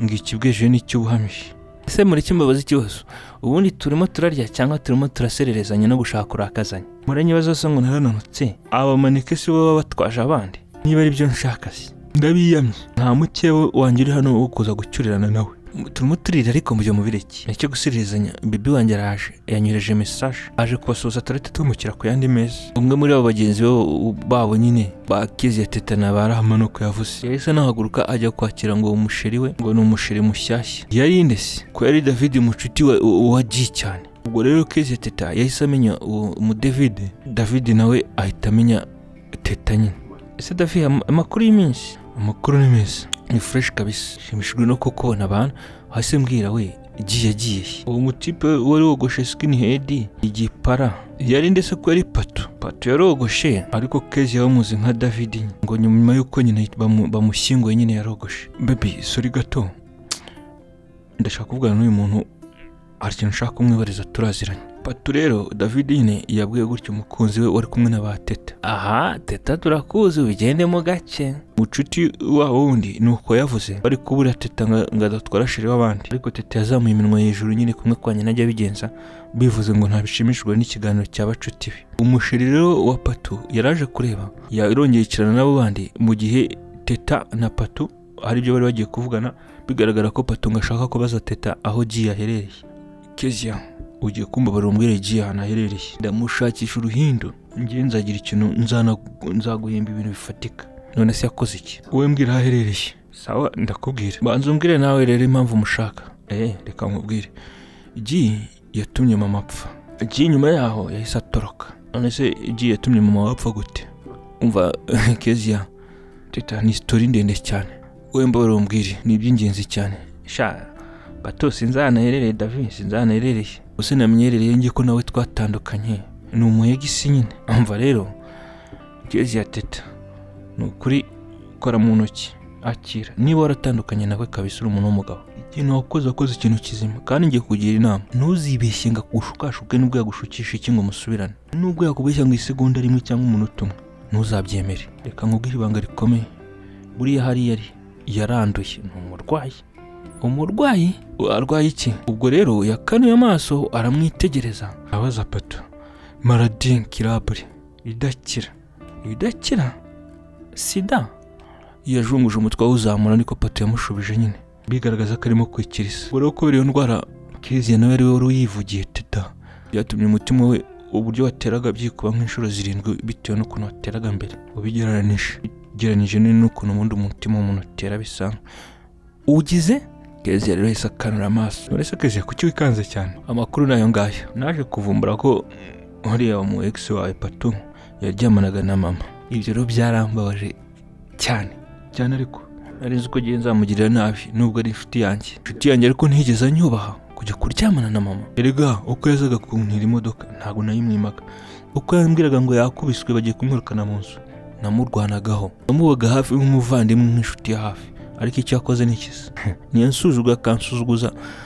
ngo ikibweje n'icyubuhamije. Ese muri kimbabaza ikibazo ubundi turimo turarya cyangwa turimo turasererezanya no gushaka kurakazanya. Murenye bazo ngo narananutse abamanike si bo batwaje abandi niba ari byo nshaka se ndabiyamye nta mukebo wanjye uri hano wo kuza gucyurirana nawe. Turimo turira ariko mujye mubireki nicyo gusererezanya. Bibi wanjye araje yanyoreje message aje kubasuza turete tumukira ku yandi meza. Umwe muri abo bagenzi babo nyine ba Kezi ya Teta na barahamanuka yavuze yahise nahaguruka ajya kwakira ngo umusheri we ngo ni umusheri mushyashya yari indese ko yari David mucuti wa G cyane. Ubwo rero Kezi ya Teta yahise amenya mu David nawe ahita amenya Teta nyine. Ese David amakuru y'iminsi amakuru ni meza ni fresh kabisa shimishijwe no kukubona abantu hase mbwira we yagiye. Uwo mutipe wari wogoshe skinhead igipara yari ndetse ko yari Pato yarogoshe ariko Kezi yamuzi nka David ngo nyuma yuko nyine bamushyinguye nyine yarogoshe. Baby sorry gato ndashaka kuvugana n'uyu muntu hari ikintu nshaka kumwibariza turaziranye. Pato rero David nyine yabwiye gutyo umukunzi we wari kumwe na ba Teta. Aha Teta turakuzi ugende mu gace mucuti wa wundi nuko yavuze bari kubura Teta ngadatwara shiri w'abandi ariko Teta yazamuye iminwa hejuru nyine kumwe kwanye najya bigenza bivuze ngo ntabishimishijwe n'ikiganiro cy'abacuti be. Umushiri rero wa Pato yaraje kureba yarongeye ikirana nabo bandi mu gihe Teta na Pato ari byo bari bagiye kuvugana bigaragara ko Pato ngashaka kubaza Teta aho G yaherereye. Kezia ugiye kumbabarira umbwire G ahantu aherereye ndamushakisha uruhindo ngiye nzagira ikintu nzaguhemba ibintu bifatika none se yakoze iki wowe mbwira aherereye sawa ndakubwira banza umbwire nawe rero impamvu mushaka reka nkubwire G yatumye mama apfa G nyuma yaho yahise atoroka none se G yatumye mama apfa gute umva Kezia teta ni story ndende cyane wowe mbabarira umbwire ni iby'ingenzi cyane sha bato sinzanaherereye David sinzanaherereye use namenyerereye ngiye ko nawe twatandukanye ni umuyegisi nyine umva rero Kezia teta nukuri kora mu ntoki akira niba waratandukanye nawe kabisa uri umuntu w'umugabo ikintu wakoze ikintu kizima kandi ngiye kugira inama ntuzibeshye ngo gushukashuke nubwo yagushukisha iki ngo musubirane nubwo yakubeshya ngo isegonda rimwe cyangwa umunota umwe ntuzabyemere reka nkubwire ibanga rikomeye buriya hari yaranduye ni umurwayi arwaye iki ubwo rero yakanuye amaso aramwitegereza abaza pato maladie incurable idakira sida yajunguje umutwe awuzamura niko pato yamushubije nyine bigaragaza ko arimo kwikirisa ubwo ko iyo ndwara Kezia nawe ari we uyivugiye teta byatumye umutima we uburyo wateraga byikuba nk'inshuro 7 bitewe n'ukuntu wateraga mbere ubigereranije n'ukuntu ubundi umutima w'umuntu utera bisanga ugize Kezia rero yahise akanura amaso none se Kezia kuki wikanze cyane amakuru nayo ngayo naje kuvumbura ko hariya mu ex wawe pato yaryamanaga na mama ibyo rero byarambabaje cyane ariko narizi ko giye nzamugirira nabi nubwo ari inshuti yanjye ariko ntigeze anyubaha kujya kuryamana na mama erega uko yazaga kuntira imodoka ntago nayimwimaga uko yambwiraga ngo yakubiswe bagiye kumwirukana mu nzu namurwanagaho namubaga hafi nk'umuvandimwe nk'inshuti ya hafi ariko icyo yakoze nikiza niyo nsuzugura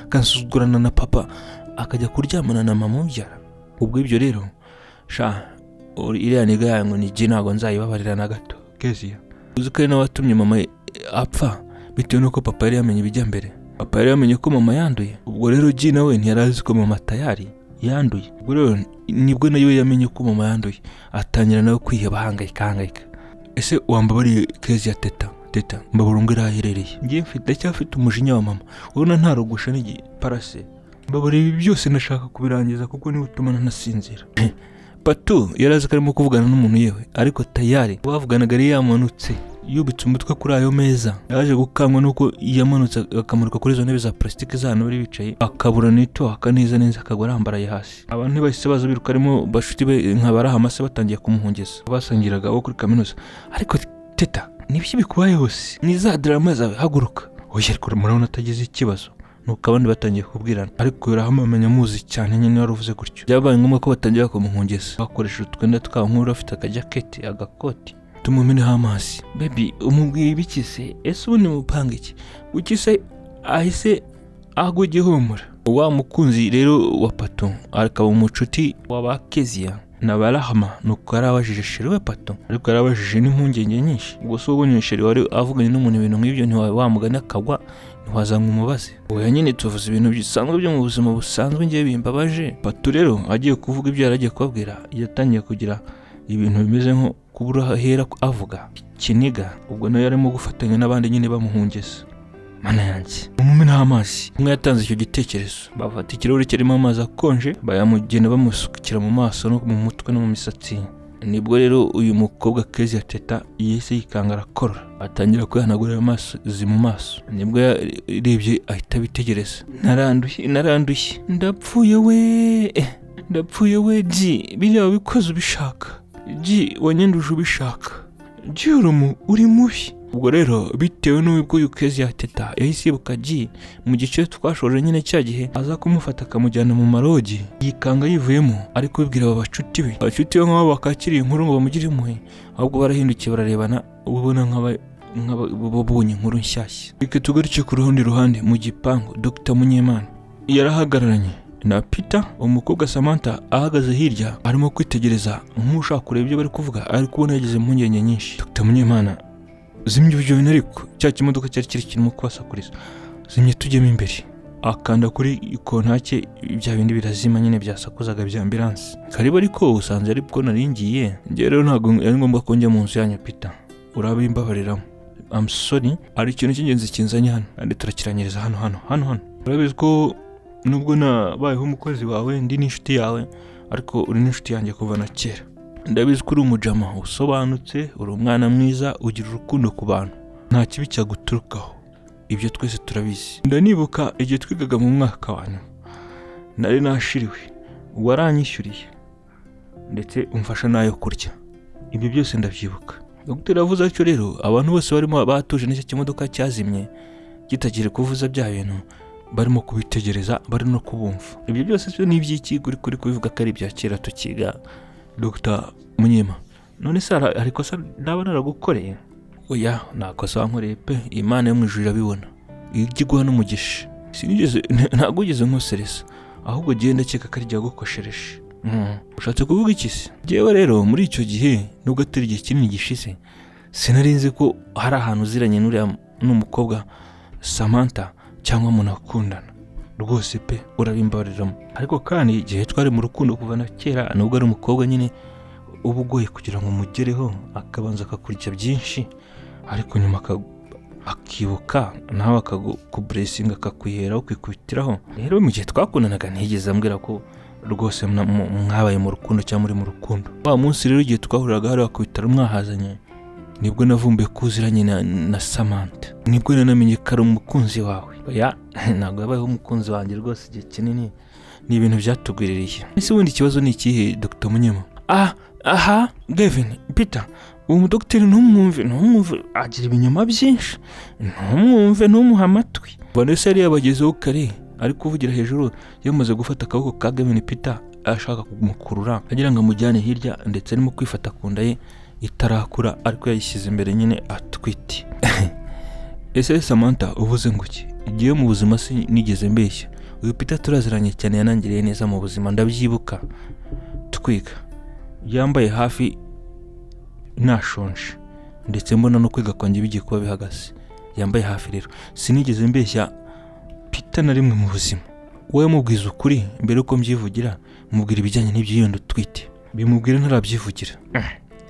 kansuzugurana na papa akajya kuryamana na mama ubyara ubwo ibyo rero iriya niga yango ni G ntago nzayibabarira na gato Kezia uzi ko ari nawe watumye mama apfa bitewe nuko papa yari yamenye ibijya mbere papa yari yamenye ko mama yanduye ubwo rero G nawe ntiyarazi ko mama tayari yanduye ubwo rero nibwo nayo yamenye ko mama yanduye atangira nawe kwiheba hangayika ese wambabariye Kezia teta mbabura umbwira aherereye ngiye mfite umujinya wa mama ubona ntarugusha n'igiparase mbabura ibi byose nashaka kubirangiza kuko niwe utuma ntasinzira pato yarazi ko arimo kuvugana n'umuntu yewe ariko tayari bavuganaga ari yamanutse yubitse umutwe kuri ayo meza yaje gukangwa nuko yamanutse akamuruka kuri izo ntebe za plastique z'ahantu bari bicaye akabura nito akaniza neza akagwa arambaraye hasi abantu bahise baza biruka arimo bashuti be nk'abarahamase batangiye kumuhungeza basangiraga abo kuri kaminuza ariko teta nibiki bikubaye hose ni za drama zawe haguruka oya ariko murabona atagize ikibazo nuko abandi batangiye kubwirana ariko yarahamamenya muzi cyane nyine waruvuze gutyo byabaye ngombwa ko batangiye kumuhungeza bakoresha utwenda twaho nk'uri afite akajaketi agakoti tumumene amazi baby umubwiye ibikise ese ubundi mupanga iki ukise ahise agwa igihumura wa mukunzi rero wa pato akaba umucuti wa Kezia na barahama nuko yarabajije sheri we pato ariko yarabajije n'impungenge nyinshi ubwo so ubonye sheri wari avuganye n'umuntu ibintu nk'ibyo ntiwamugana akagwa ntiwazanga umubaze oya nyine tuvuze ibintu bisanzwe byo mu buzima busanzwe ngiye bimbabaje pato rero agiye kuvuga ibyo yaragiye kubabwira yatangiye kugira ibintu bimeze nko kubura hera avuga kiniga ubwo nayo yarimo gufatanya n'abandi nyine bamuhungeza mana yanjye umumena amazi umwe yatanze icyo gitekerezo bafata ikirahuri kirimo amazi akonje bayamugena bamusukira mu maso no mu mutwe no mu misatsi nibwo rero uyu mukobwa Kezia teta yese yikangara korora atangira kwihanagurira amaso mu maso nibwo yarebye ahita bitegereza naranduye ndapfuye we G biriya bikoze ubishaka G wanyenduje ubishaka G uri mubi ubwo rero bitewe n'ubwo Kezia teta yahise yibuka G mu gice twashoje nyine cya gihe aza kumufata akamujyana mu marogi yikanga yivuyemo ariko bibwira aba bacuti be nk'abo bakakiriye inkuru ngo bamugire impuhwe ahubwo barahindukiye bararebana ubona nk'ababonye inkuru nshyashya reka tugaruke ku rundi ruhande mu gipangu Dr Munyemana yarahagararanye na Peter umukobwa Samantha ahagaze hirya arimo kwitegereza nk'ushaka kureba ibyo bari kuvuga ariko ubona yagize impungenge nyinshi Dr Munyemana zimye ibyo bintu ariko cya kimodoka cyari kirimo kwasakuriza zimye tujyemo imbere akanda kuri kontake bya bindi birazima nyine byasakuzaga bya ambulance karibu ariko usanze ari bwo naringiye ngiye rero ntago ari ngombwa ko njya mu nzu yanyu Peter urabimbabariramo I'm sorry ari ikintu cy'ingenzi kinzanye hano kandi turakiranyiriza hano urabizi ko nubwo nabayeho umukozi wawe ndi n'inshuti yawe ariko uri n'inshuti yanjye kuva na kera. Ndabizi ko uri umujama usobanutse, uri umwana mwiza, ugira urukundo ku bantu, nta kibi cyaguturukaho, ibyo twese turabizi. Ndanibuka igihe twigaga mu mwaka wa nyuma nari nashiriwe, waranyishyuriye ndetse umfasha nayo kurya, ibyo byose ndabyibuka. Dr. avuze atyo rero abantu bose barimo batuje n'icyo kimodoka cyazimye kitagire kuvuza bya bintu barimo kubitegereza, bari no kubumva. Ibyo byose byo ni iby'iki kuri kubivuga ko ari ibya kera tukiga Dr. Munyema? None se hari kosa ndaba naragukoreye? Oya, nakosa wankoreye pe, Imana yo mu ijuru irabibona, igiguha n'umugisha. Ntabwo ugeze nkosereza, ahubwo genda cyeka ko ari ryagukoshereje. Ushatse kuvuga iki se? Jewe rero muri icyo gihe nubwo atari igihe kinini gishize, sinarinzi ko hari ahantu uziranye n'umukobwa Samantha cyangwa umuntu akundana. Rwose pe urabimbabariramo. Ariko kandi igihe twari mu rukundo kuva na kera, nubwo ari umukobwa nyine uba ugoye kugira ngo umugereho, akabanza akakurya byinshi ariko nyuma akibuka nawe akakuburesinga akakwihera ukikubitiraho. Rero mu gihe twakundanaga ntigeze ambwira ko rwose mwabaye mu rukundo cyangwa muri mu rukundo. Wa munsi rero igihe twahuriraga hariya ku bitaro mwahazanye, nibwo navumbuye ko uziranye na Samantha, nibwo nanamenye ko ari umukunzi wawe. Oya, ntabwo yabayeho umukunzi wanjye rwose igihe kinini, ni ibintu byatugwiririye. Ese ubundi ikibazo ni ikihe Dr. Munyema? Aha Gavin, Peter, uwo mudokiteri ntumwumve, agira ibinyoma byinshi, ntumuhe amatwi. Vanessa yari yabagezeho kare ari kuvugira hejuru, yamaze gufata akaboko ka Gavin Peter ashaka kumukurura agira ngo amujyane hirya, ndetse arimo kwifata ku nda ye itarakura ariko yayishyize imbere nyine atwite. Ese Samantha uvuze ngo iki? Igihe mu buzima si nigeze mbeshya, uyu Peter turaziranye cyane, yanangiriye neza mu buzima, ndabyibuka twiga yambaye hafi nashonje, ndetse mbona no kwiga kwanjye bigiye kuba bihagaze, yambaye hafi. Rero sinigeze mbeshya Peter na rimwe mu buzima. Wowe mubwiza ukuri mbere uko mbyivugira, mubwira ibijyanye n'iby'iyondo twite, bimubwira ntarabyivugira.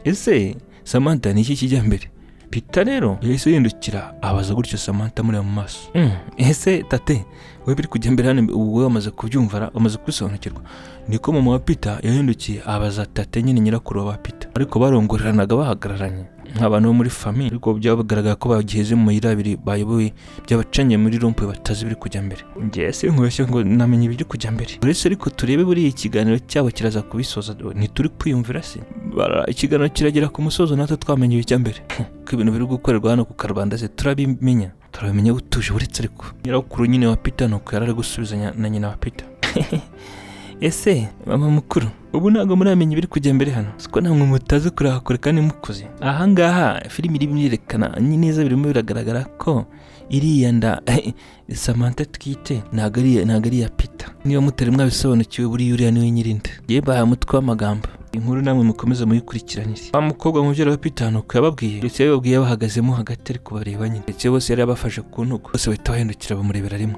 Ese Samantha ni iki kijya mbere? Peter rero yahise yindukira abaza gutyo Samantha muri mu maso. Ese tate we biri kujya mbere hano, ubu wamaze kubyumvara, wamaze kwisobanukirwa? Niko mama wa Peter yahindukiye abaza tate nyine nyirakuru wa Peter, ariko barongoreranaga bahagararanye nk'abantu bo muri famille, ariko byabagaragara ko bagiheze mu mayira abiri bayoboye, byabacanye muri rompe batazi biri kujya mbere. Ngiye se nkubeshye ngo namenye ibiri kujya mbere. Uretse ariko turebe buri ikiganiro cyabo kiraza kubisoza, ntituri kwiyumvira se ikiganiro kiragera ku musozo natwe twamenye ibijya mbere. Ko ibintu biri gukorerwa hano ku Karubanda se turabimenya butuje. Uretse ariko nyirakuru nyine wa Peter nuko yarari gusubizanya na nyina wa Peter. Ese mama mukuru, ubu ntabwo muramenya ibiri kujya mbere hano? Siko namwe mutazi kurahakora kandi mukoze. Ahangaha filimi irimo irerekana neza, birimo biragaragara ko iriya nda Samantha twite ntabwo ari ya Peter. Niba mutari mwabisobanukiwe, buriya uriya niwe nyirinda. Yewe bahaye umutwe w'amagambo. Inkuru namwe mukomeza muyikurikiranire. Wa mukobwa umubyeyi wa Peter nuko yababwiye, ndetse yababwiye bahagazemo hagati ari kubareba nyine, ndetse bose yari abafashe ku ntugu, bose bahita bahindukira bamurebera rimwe.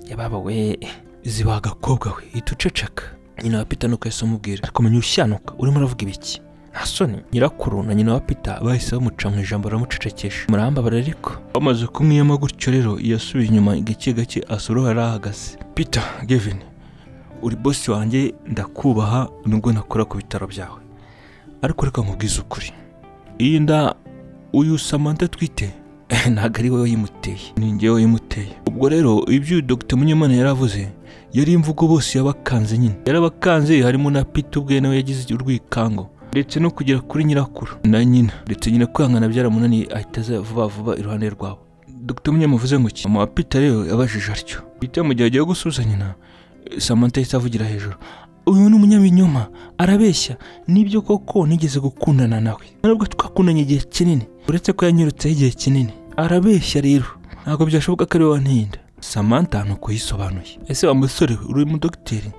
Yababa we ziba agakobwa we, ituceceka. Nyina wa Peter nuko yahise amubwira, ariko menya ushyanuka, urimo uravuga ibiki? Nta soni. Nyirakuru na nyina wa Peter bahise bamuca mu ijambo baramucecekesha. Murambabara ariko bamaze kumwiyama gutyo rero yasubiye inyuma gake gake asura arahagaze. Peter, Gavin, uri boss wanjye, ndakubaha nubwo nakora ku bitaro byawe, ariko reka nkubwize ukuri, iyi nda uyu Samantha twite ntabwo ari wowe wayimuteye, ni njyewe wayimuteye. Ubwo rero ibyo Dr. Munyemana yaravuze yari imvugo bose yabakanze nyine, yarabakanze, harimo na Peter ubwe nawe yagize urwikango, ndetse no kugera kuri nyirakuru na nyina, ndetse nyina kwihangana byaramunaniye ahita aza vuba iruhande rwabo. Dr. Munyemana avuze ngo iki? Mama wa Peter rero yabajije atyo. Peter mu gihe agiye gusubiza nyina, Samantha yahise avugira hejuru, uyu ni umunyabinyoma, arabeshya, nibyo koko nigeze gukundana nawe, nubwo twakundanye igihe kinini, uretse ko yanyirutseho igihe kinini. Arabeshya rero, ntabwo byashoboka ko ari wowe ntinda. Samantha nuko yisobanuye. Ese wa musore uri mu dogiteri?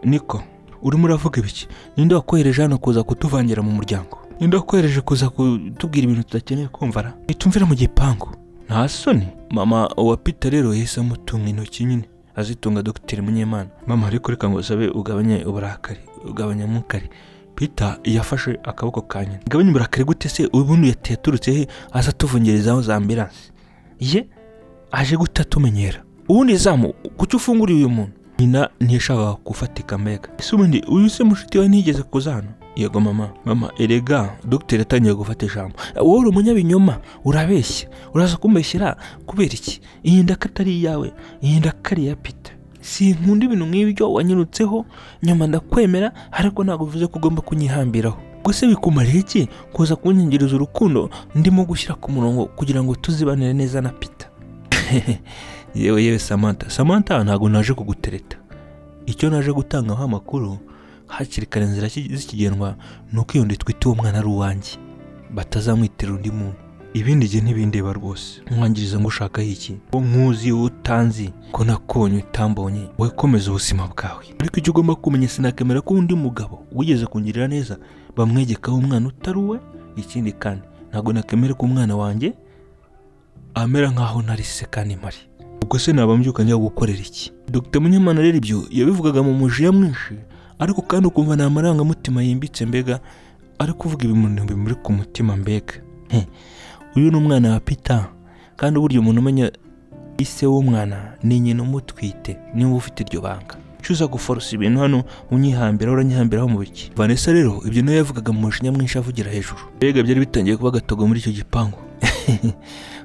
Niko, urimo uravuga ibiki? Ninde wakohereje hano kuza kutuvangira mu muryango? Ninde wakohereje kuza kutubwira ibintu tudakeneye kumvara? Nitumvira mu gipangu. Nta soni. Mama wa Peter rero yahise amutunga intoki nyine, azitunga Dr. Munyemana. Mama ariko reka ngo usabe ugabanye uburakari, ugabanya mukari. Peter yafashe akaboko ka nyina. Gabanya uburakari gute se? Ubundi yateye turutse he aza tuvungerezaho za ambulance? Ye aje gutatumenyera. Ubundi zamu kuki ufunguriye uyu muntu? nyina ntiyashakaga gufatika mbega. Ese ubundi uyu se mushiti we ntigeze kuza hano? Yego mama erega dogiteri yatangiye gufata ijambo. Wowe uri umunyabinyoma, urabeshya, uraza kumbeshyira kubera iki? Iyi ndaka atari iyawe, iyi ndaka ari iya Peter. Sinkunda ibintu nk'ibyo wanyirutseho, nyuma ndakwemera ariko ntabwo bivuze ko ugomba kunyihambiraho. Gusa bikumariye iki kuza kunyingiriza urukundo ndimo gushyira ku murongo kugira ngo tuzibanire neza na Peter? Yewe Samantha ntabwo naje kugutereta. Icyo naje gutangaho amakuru hakiri kare nzira zikigendwa nuko iyo nditwite uwo mwana ari uwanjye, batazamwitira undi muntu. Ibindi gihe ntibindeba rwose. Mwangiriza ngo ushaka iki? Wo nkuzi utanzi ko nakubonye utambonye, wowe komeza ubuzima bwawe. Ariko icyo ugomba kumenya, sinakemera ko undi mugabo wigeze kungirira neza bamwegekaho umwana utari uwe. Ikindi kandi ntabwo nakemera ko umwana wanjye amera nkaho nari se kandi mari. Ubwo se nabambyuka njya gukorera iki? Dr. Munyemana rero ibyo yabivugaga mu mujiya mwinshi, ariko kandi ukumva nta marangamutima yimbitse mbega, ari kuvuga ibintu bimuri ku mutima mbega. Uyu ni umwana wa Peter, kandi uburyo umuntu umenya ise w'umwana ni nyina umutwite, niwe ufite iryo banga. Cyuza guforce ibintu hano unyihambira uranyihambiraho mu biki. Vanessa rero ibyo nayo yavugaga mu mujiya mwinshi avugira hejuru. Mbega byari bitangiye kuba gatogo muri icyo gipangu.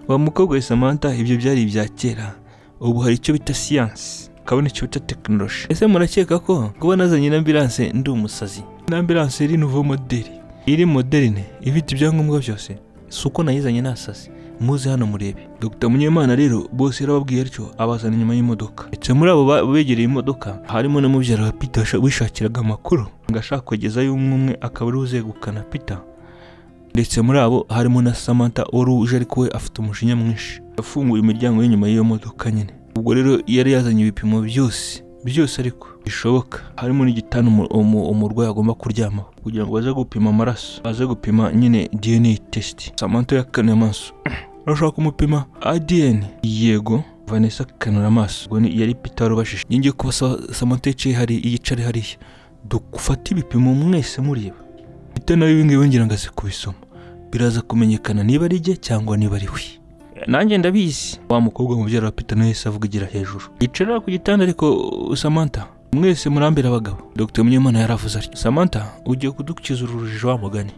Wa mukobwa wa Samantha ibyo byari ibya kera, ubu hari icyo bita science, kabone icyo bita technology. Ese murakeka ko kuba nazanye ambulance ndi umusazi? Ambulance iri nouveau modeli, iri moderne, ifite ibyangombwa byose. Suko nayizanye nasazi, muze hano murebe. Dr. Munyemana rero bose yarababwiye atyo, abazana inyuma y'imodoka. Etse muri abo begereye imodoka harimo na mubyara wa Peter wishakiraga amakuru ngashaka kwegezayo umwe akaba ari uzegukana Peter. Ndetse muri abo harimo na Samantha wari uje ariko we afite umujinya mwinshi. Yafunguye imiryango y'inyuma y'iyo modoka nyine. Ubwo rero yari yazanye ibipimo byose ariko bishoboka. Harimo n'igitanda umurwayi agomba kuryamaho kugira ngo baze gupima amaraso, baze gupima nyine DNA test. Samantha yakana amaso, arashaka kumupima ADN. Yego. Vanessa kanura amaso, ubwo yari Peter rubashije. Ngiye kubasa Samantha yicare hariya, dufata ibipimo mwese mureba. Peter nawe ibingibi wongera ngaze kubisoma, biraza kumenyekana niba ari jye cyangwa niba ari we. Nanjye ndabizi. Wa mukobwa mubyara wa Peter nawe avugira hejuru, yicara ku gitanda. Ariko Samantha, mwese murambira abagabo. Dr. Munyemana yaravuze ati, Samantha ugiye kudukiza urujijo wa mugani.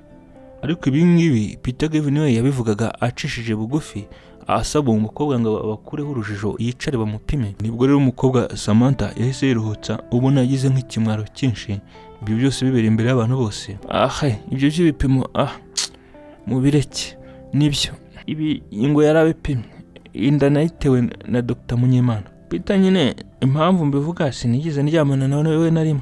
Ariko ibingibi Peter Gavin we yabivugaga acishije bugufi, asaba umukobwa ngo bakureho urujijo yicare bamupime. Nibwo rero umukobwa Samantha yahise yiruhutsa, ubona yagize nk'ikimwaro cyinshi. Ibyo byose bibera imbere y'abantu bose. Ibyo by'ibipimo mubireke nibyo. Ibi ingo yarabipimye, inda nayitewe na Dr. Munyemana. Peter nyine impamvu mbivuga sinigeze ndyamana nawe we narimo.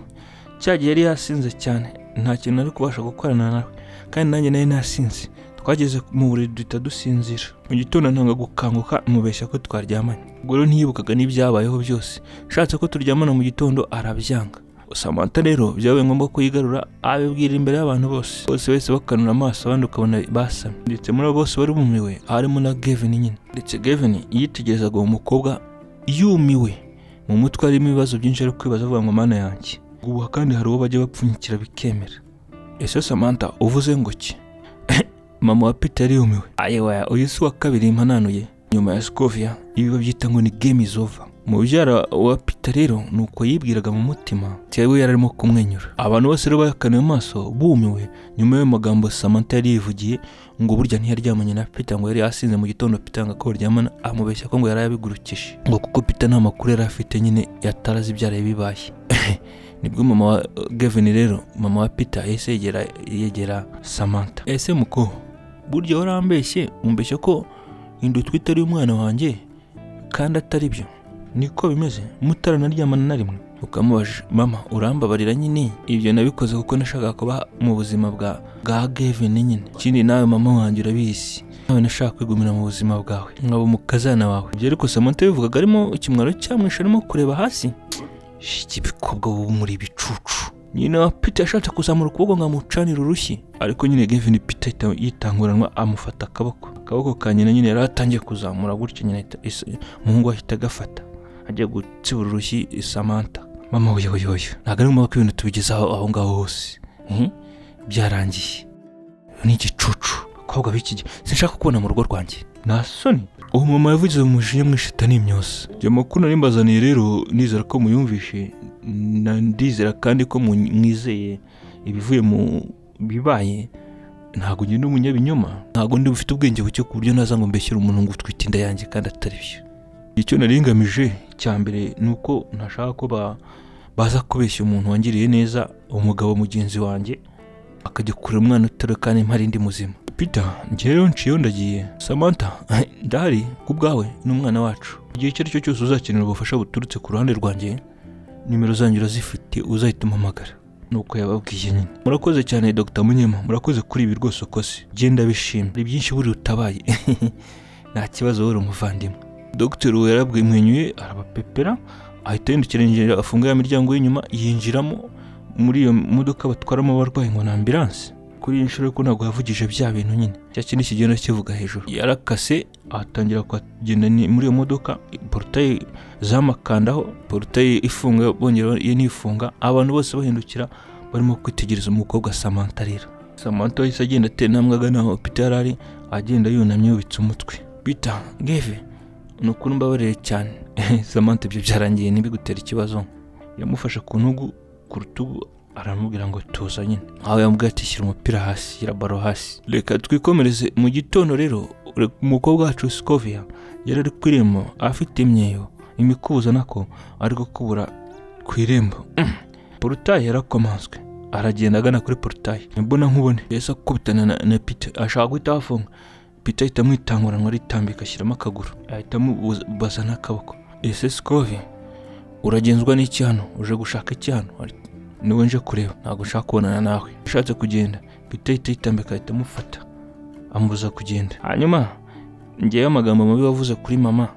Cyagiye yari yasinze cyane, nta kintu ari kubasha gukorana nawe, kandi nanjye nayo nasinze. Twageze mu buriri duhita dusinzira. Mu gitondo ntanga gukanguka mubeshya ko twaryamanye. Ubwo rero ntiyibukaga n'ibyabayeho byose. Shatse ko turyamana mu gitondo arabyanga. Samantha rero byabaye ngombwa ko yigarura abibwira imbere y'abantu bose. Bose wese bakanura amaso, abandi ukabona basamye. Ndetse muri abo bose bari bumiwe harimo na Gavin nyine. Ndetse Gavin yitegerezaga uwo mukobwa yumiwe, mu mutwe harimo ibibazo byinshi ari kwibaza avuga ngo mana yanjye. Ubu kandi hari uwo bajya bapfunyikira bikemera. Ese Samantha uvuze ngo ki? Mama wa Peter yumiwe. Ayewa uyu si wa kabiri impananuye nyuma ya Scovia. Ibi babyita ngo ni game is over. Mubyara wa Peter rero nuko yibwiraga mu mutima cyawe yararimo kumwenyura. Abantu bose rero bakaniye amaso bumiwe nyuma y'ayo magambo Samantha yari yivugiye ngo burya ntiyaryamanye na Peter, ngo yari asinze mu gitondo Peter ngo akoryamana amubeshya ko ngo yari yabigurukije, ngo kuko Peter nta makuru yari afite nyine yatarazi ibyaraye bibaye. Nibwo mama wa Gavin rero, mama wa Peter yese yegera Samantha. Ese muko burya warambeshye umbeshya ko indu twita ari umwana wanjye kandi atari byo? Niko bimeze mutaranaryamana na rimwe? Ukamubaje, mama urambabarira nyine ibyo nabikoze kuko nashaka kuba mu buzima bwa Gavin nyine. Ikindi nawe mama wanjye urabizi, nawe nashaka kwigumira mu buzima bwawe nkaba umukazana wawe. Ibyo ariko Samantha bivugaga arimo ikimwaro cyamwisha, arimo kureba hasi. Ikibikobwa ubu muri bicucu. Nyine wa Peter yashatse kuzamura ukuboko ngo amucanire urushyi, ariko nyine Gavin Peter yitanguranwa amufata akaboko ka nyina. Nyine yari atangiye kuzamura gutya, nyine umuhungu ahita agafata ajya gutsibura urushyi Samantha. Mama oyo ntabwo ari ngombwa ko ibintu tubigezaho aho ngaho hose. Byarangiye ni igicucu. Kobwa biki sinshaka kubona mu rugo rwanjye. Nta soni. mama yavugize mu mujinya mwishita n'imyose. Je makuru nari mbazaniye rero nizera ko muyumvishe ndizera kandi ko mwizeye ibivuye mu bibaye. Ntago nge n'umunyabinyoma, ntago ndi bufite ubwenge bucyo ku buryo naza ngo mbeshyira umuntu ngo utwite inda yanjye kandi atari byo. Icyo naringamije cyambere nuko ntashaka ko baza kubeshya umuntu wangiriye neza umugabo mugenzi wanjye akajya kurera umwana utarekane mpari ndi muzima. Peter ngiye rero nciyo ndagiye. Samantha ndahari kubwawe n'umwana wacu. Igihe icyo aricyo cyose uzakenera ubufasha buturutse ku ruhande rwanjye, nimero zanyu urazifite uzahita umpamagara. Nuko yababwiye nyine. Murakoze cyane Dr. Munyema, murakoze kuri ibi rwose ukose. Genda bishimye. Ari byinshi buri utabaye. Nta kibazo wari umuvandimwe. Dr. yarabwiye mwenyuye arabapepera, ahita yindukira injira afunga ya miryango y'inyuma yinjiramo muri iyo modoka batwaramo abarwayi ngo na ambulance. Kuri inshuro ko ntabwo yavugije bya bintu nyine. Cya kindi kigenda kivuga hejuru. Yarakase atangira kugenda muri iyo modoka, portail zamakandaho, portail ifunga bongera ye nifunga. Abantu bose bahindukira barimo kwitegereza umukobwa Samantha rero. Samantha yise agenda tenamwaga naho Peter ari agenda yunamye yubitse umutwe. Peter Geve nukuri mbabarire cyane. Samantha ibyo byarangiye nibigutera ikibazo. Yamufasha ku ntugu ku rutugu aramubwira ngo tuza nyine. Aho yamubwiye ati shyira umupira hasi, shyira baro hasi. Reka twikomereze mu gitondo rero. Umukobwa wacu Scovia yari ari kwiremo afite imyeyo imikubuza nako ari gukubura ku irembo. Portail yarakomanswe, aragenda agana kuri portail. Mbona nkubone yesa kubitana na Peter ashaka guhita afunga. Peter ahita amwitangura ngo aritambika ashyiramo akaguru, ahita amubaza n'akaboko. Ese Scovia uragenzwa n'iki hano? Uje gushaka iki hano? Niwe nje kureba, ntabwo nshaka kubonana nawe. Ushatse kugenda Peter ahita yitambika ahita amufata amubuza kugenda. Hanyuma ngewe amagambo mabi wavuze kuri mama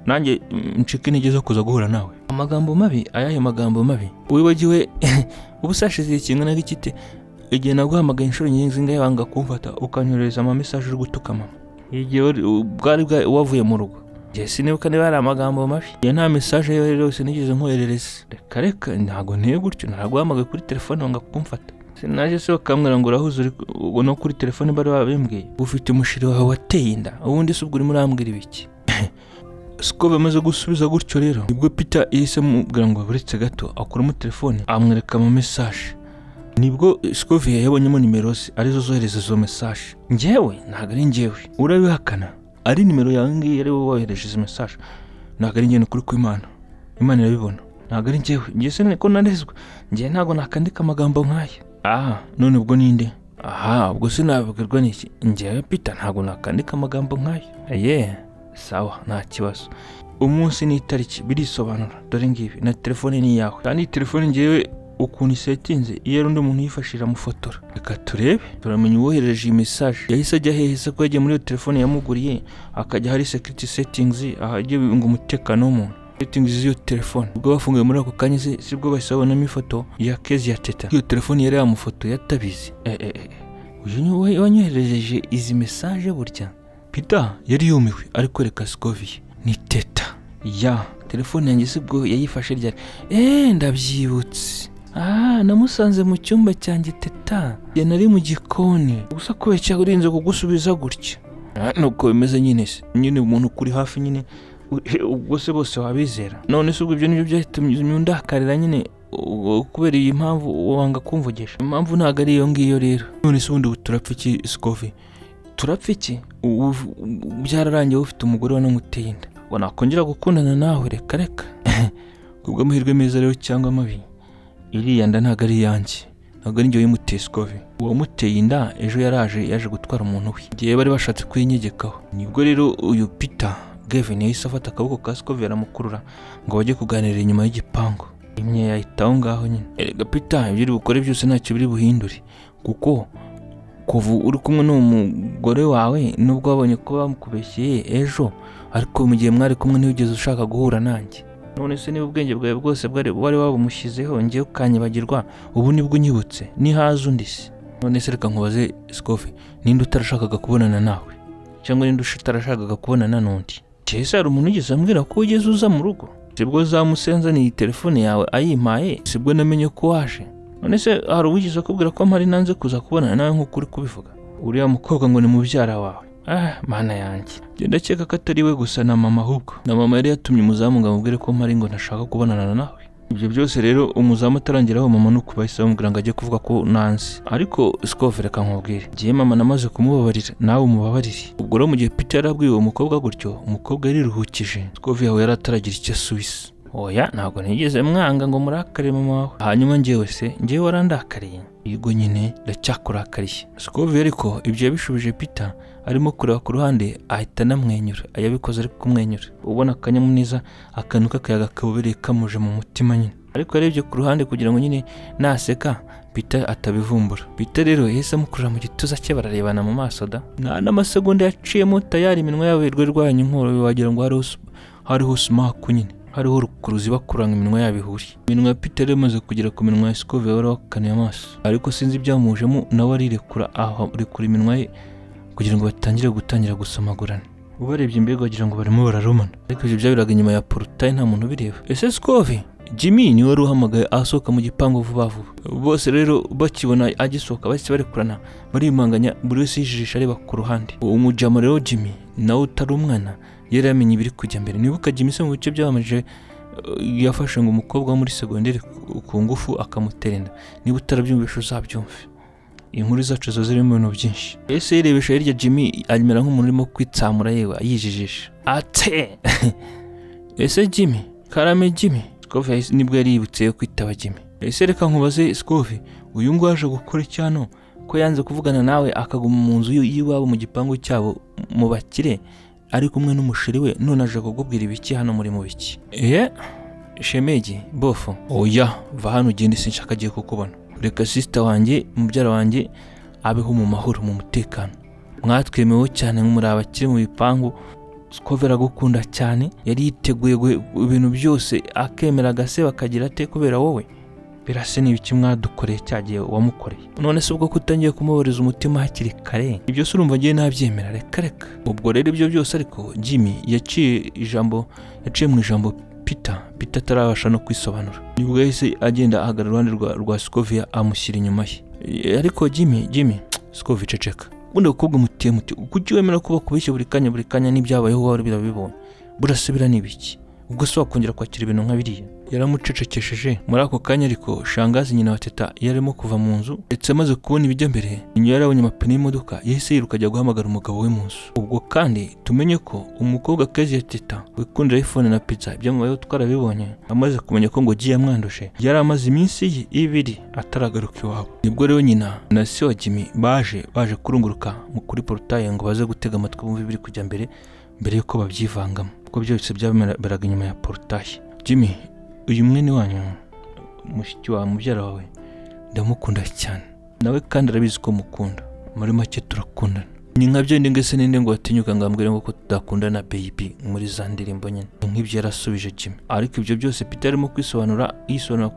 nanjye ncike intege zo kuza guhura nawe. Amagambo mabi? Ayahe magambo mabi? Wibagiwe ubusashize ikingana gikite igihe naguhamagaye inshuro nyinshi ngaye wanga kumfata ukanyoreza ama message uri gutuka mama. Igihe bwari wavuye mu rugo. Jesi nibuka niba ari amagambo mabi. Ya nta message yose nigeze nkoherereza. Reka ntago nteye gutyo, naraguhamagaye kuri telefone wanga kumfata. Sinaje se bakamwira ngo urahuze no kuri telefone bari babimbwiye. Ufite umushiri wawe wateye inda. Ubundi se ubwo uri murambwira ibiki? Scove amaze gusubiza gutyo rero nibwo Peter yise mubwira ngo buretse gato akuramo telefone amwereka ama message. Nibwo Scove yabonyemo nimero ze arizo zohereza zo message. Ngewe ntago ari ngewe. Urabihakana? Ari nimero yawe ngiye ari wowe wohereje izo message. Ntago ari ngewe kuri kw'Imana. Imana irabibona. Ntago ari ngewe. Ngiye se niko narezwe. Ngiye ntago nakandika amagambo nk'aya. None ubwo ninde? Ubwo sinabwirwa n'iki? Ngewe Peter ntago nakandika amagambo nk'aya. Sawa nta kibazo. Umunsi ni itariki birisobanura. Dore ngibi na telefone ni yawe. Kandi telefone ngewe ukuntu isetinze iyo undi muntu yifashira mufotora. Reka turebe turamenya uwohereje iyi message. Yahise ajya hehese ko yagiye muri iyo telefone yamuguriye akajya hari security settings ahajye ngo umutekano w'umuntu. Settings z'iyo telefone ubwo bafunguye muri ako kanya sibwo bahise babonamo ifoto ya Kezi ya Teta. Iyo telefone yari yamufoto yatabizi. Uyu wanyohereje izi message burya. Peter yari yumiwe ari kwereka Scovia ni Teta. Telefone yanjye sibwo yayifashe ryari. Ndabyibutse. Namusanze mu cyumba cyanjye Teta. Nari mu gikoni. Gusa ko cyagurinze kugusubiza gutya. Nuko bimeze nyine umuntu kuri hafi nyine ubwo se bose wabizera. None se ubwo ibyo nibyo byatumye undakarira nyine kubera iyi mpamvu wanga kumvugisha. Impamvu ntago ari iyo ngiyo rero. None se ubundi turapfa iki Scovia? Turapfa iki? Byararangiye ufite umugore wa namuteye inda. Ngo nakongera gukundana nawe reka. Kubwo amahirwe meza rero cyangwa mabi. Iriya nda ntago ari yanjye. Ntago ari njye yimuteye Scovia. Uwamuteye inda ejo yaje gutwara umuntu we. Igihe bari bashatse kwinyegekaho. Nibwo rero uyu Peter Gavin yahise afata akaboko ka Scovia aramukurura ngo bajye kuganira inyuma y'igipangu. Imwe yahitaho ngaho nyine. Erega Peter ibyo uri bukore byose ntacyo biri buhindure. Kuko kuva uri kumwe n'umugore wawe nubwo wabonye ko bamukubeshyeye ejo ariko mu gihe mwari kumwe ntiyigeze ushaka guhura nanjye. None se niba ubwenge bwawe bwose wari wabumushyizeho ngiye ukanyibagirwa ubu nibwo unyibutse ni haza undi se. None se reka nkubaze Scovia ninde utarashakaga kubonana nawe cyangwa ninde utarashakaga kubonana n'undi? Cyese hari umuntu ugeze ambwira ko ugeze uza mu rugo. Sibwo zamusenza ni telefone yawe ayimpaye sibwo namenye ko waje. None se hari uwigeze akubwira ko mpari nanze kuza kubonana nawe nk'uko uri kubivuga? Uriya mukobwa ngo ni mubyara wawe. mana yanjye. Genda cyeka ko atari we gusa na mama ahubwo. Na mama yari yatumye umuzamu ngo amubwire ko mpari ngo ntashaka kubonana nawe. Ibyo byose rero umuzamu atarangiraho mama nuko bahise bamubwira ngo ajye kuvuga ko nanzi. Ariko Scofiya reka nkubwire, giye mama namaze kumubabarira nawe umubabarire. Ubwo rero mu gihe Peter yarabwiye uwo mukobwa gutyo, umukobwa yariruhukije. Scofiya we yarataragira icyo asubiza. Oya ntabwo nigeze mwanga ngo murakare mama wawe. Hanyuma njyewe warandakariye. Yego nyine ndacyakurakariye. Scofiya ariko ibyo yabishubije Peter arimo kureba ku ruhande ahita namwenyura. Ayabikoze ari kumwenyura, ubona akanyamuneza akantu k'akayaga kabubereye kamuje mu mutima nyine. Ariko yarebye ku ruhande kugira ngo nyine naseka Peter atabivumbura. Peter rero yahise amukurura mu gituza cye, bararebana mu maso da. Nta n'amasegonda yaciyemo tayari iminwa yabo irwanya inkoro, wagira ngo hariho sumaku nyine, hariho urukuruzi bakuranga iminwa yabo ihuriye. Iminwa ya Peter yamaze kugera ku minwa ya Scofiya warakaniye amaso, ariko sinzi ibyamujemo nawe arirekura iminwa ye kugira ngo gutangira gusomagurana. Ubarebye imbere wagira ngo barimo bararumana, ariko ibyo byabiraga inyuma ya portail nta muntu bireba. Ese Scofiya Jimmy niwe wari uhamagaye asohoka mu gipangu vuba vuba. Bose rero bakibona agisohoka bahise barekurana, barimanganya buri wese yijijisha areba ku ruhande. Umujama rero Jimmy nawe utari umwana yari yamenye ibiri kujya mbere. Nibuka Jimmy se mu bice byabamije yafashe ngo umukobwa wo muri segonderi ku ngufu akamuterenda. Niba utarabyumvisha uzabyumve. Inkuru zacu zo zirimo ibintu byinshi. Ese yirebesha hirya Jimmy arimera nk'umuntu urimo kwitsamura yewe yijijisha. Ate ese Jimmy karame Jimmy. Scofiya nibwo yari yibutse kwitaba Jimmy. Ese reka nkubaze Scofiya, uyu ngo aje gukora cyano ko yanze kuvugana nawe akaguma mu nzu y'iwabo mu gipangu cyabo mu bakire ari kumwe n'umushiri we, none aje kugubwira ibiki hano muri mu biki? Shemegi bofo. Oya va hano ugende, sinshaka agiye kukubona. Reka sister wanjye mubyara wanjye abeho mu mahoro mu mutekano. Mwatwemewe cyane muri abakire mu bipangu. Scofiya aragukunda cyane, yari yiteguye ibintu byose akemera gase bakagira ate kubera wowe. Birase n'ibiki mwadukoreye cyagiye wamukoreye. None se ubwo kutangiye kumubariza umutima hakiri kare, ibyo se urumva ngiye nabyemera? Reka. Ubwo rero ibyo byose ariko Jimmy yaciye mu ijambo Peter atarabasha no kwisobanura. Nibwo yahise agenda ahagarara uruhande rwa Scofiya amushyira inyuma ye. Ariko Jimmy Scofiya ceceka. Ubundi ukobwa mutiye kuki wemera kuba kubishye buri kanya n'ibyabayeho wari birabibonye? Burasubira n'ibiki? Ubwo se wakongera kwakira ibintu nka biriya? Yaramucecekesheje muri ako kanya. Ariko shangazi nyina wa Teta yarimo kuva mu nzu, ndetse amaze kubona ibijya mbere inyuma yarabonye amapine y'imodoka, yahise yiruka ajya guhamagara umugabo we mu nzu. Ubwo kandi tumenye ko umukobwa kazi ya Teta wikundira iPhone na pizza ibyamubayeho twarabibonye, amaze kumenya ko ngo giye amwandushe, yari amaze iminsi 2 ataragaruka iwabo. Nibwo rero nyina na se wa Jimmy baje kurunguruka kuri portail ngo baze gutega amatwi bumve ibiri kujya mbere yuko babyivangamo, kuko byose byaberaga inyuma ya portail. Jimmy, uyu mwene wanyu mushiki wa mubyara wawe ndamukunda cyane, nawe kandi arabizi ko mukunda. Muri make turakundana. Ni nkabyo ndingese ninde ngo atinyuka ngambwire ngo ko tudakundana baby muri za ndirimbo nyine. Nk'ibyo yarasubije Jimmy. Ariko ibyo byose Peter arimo kwisobanura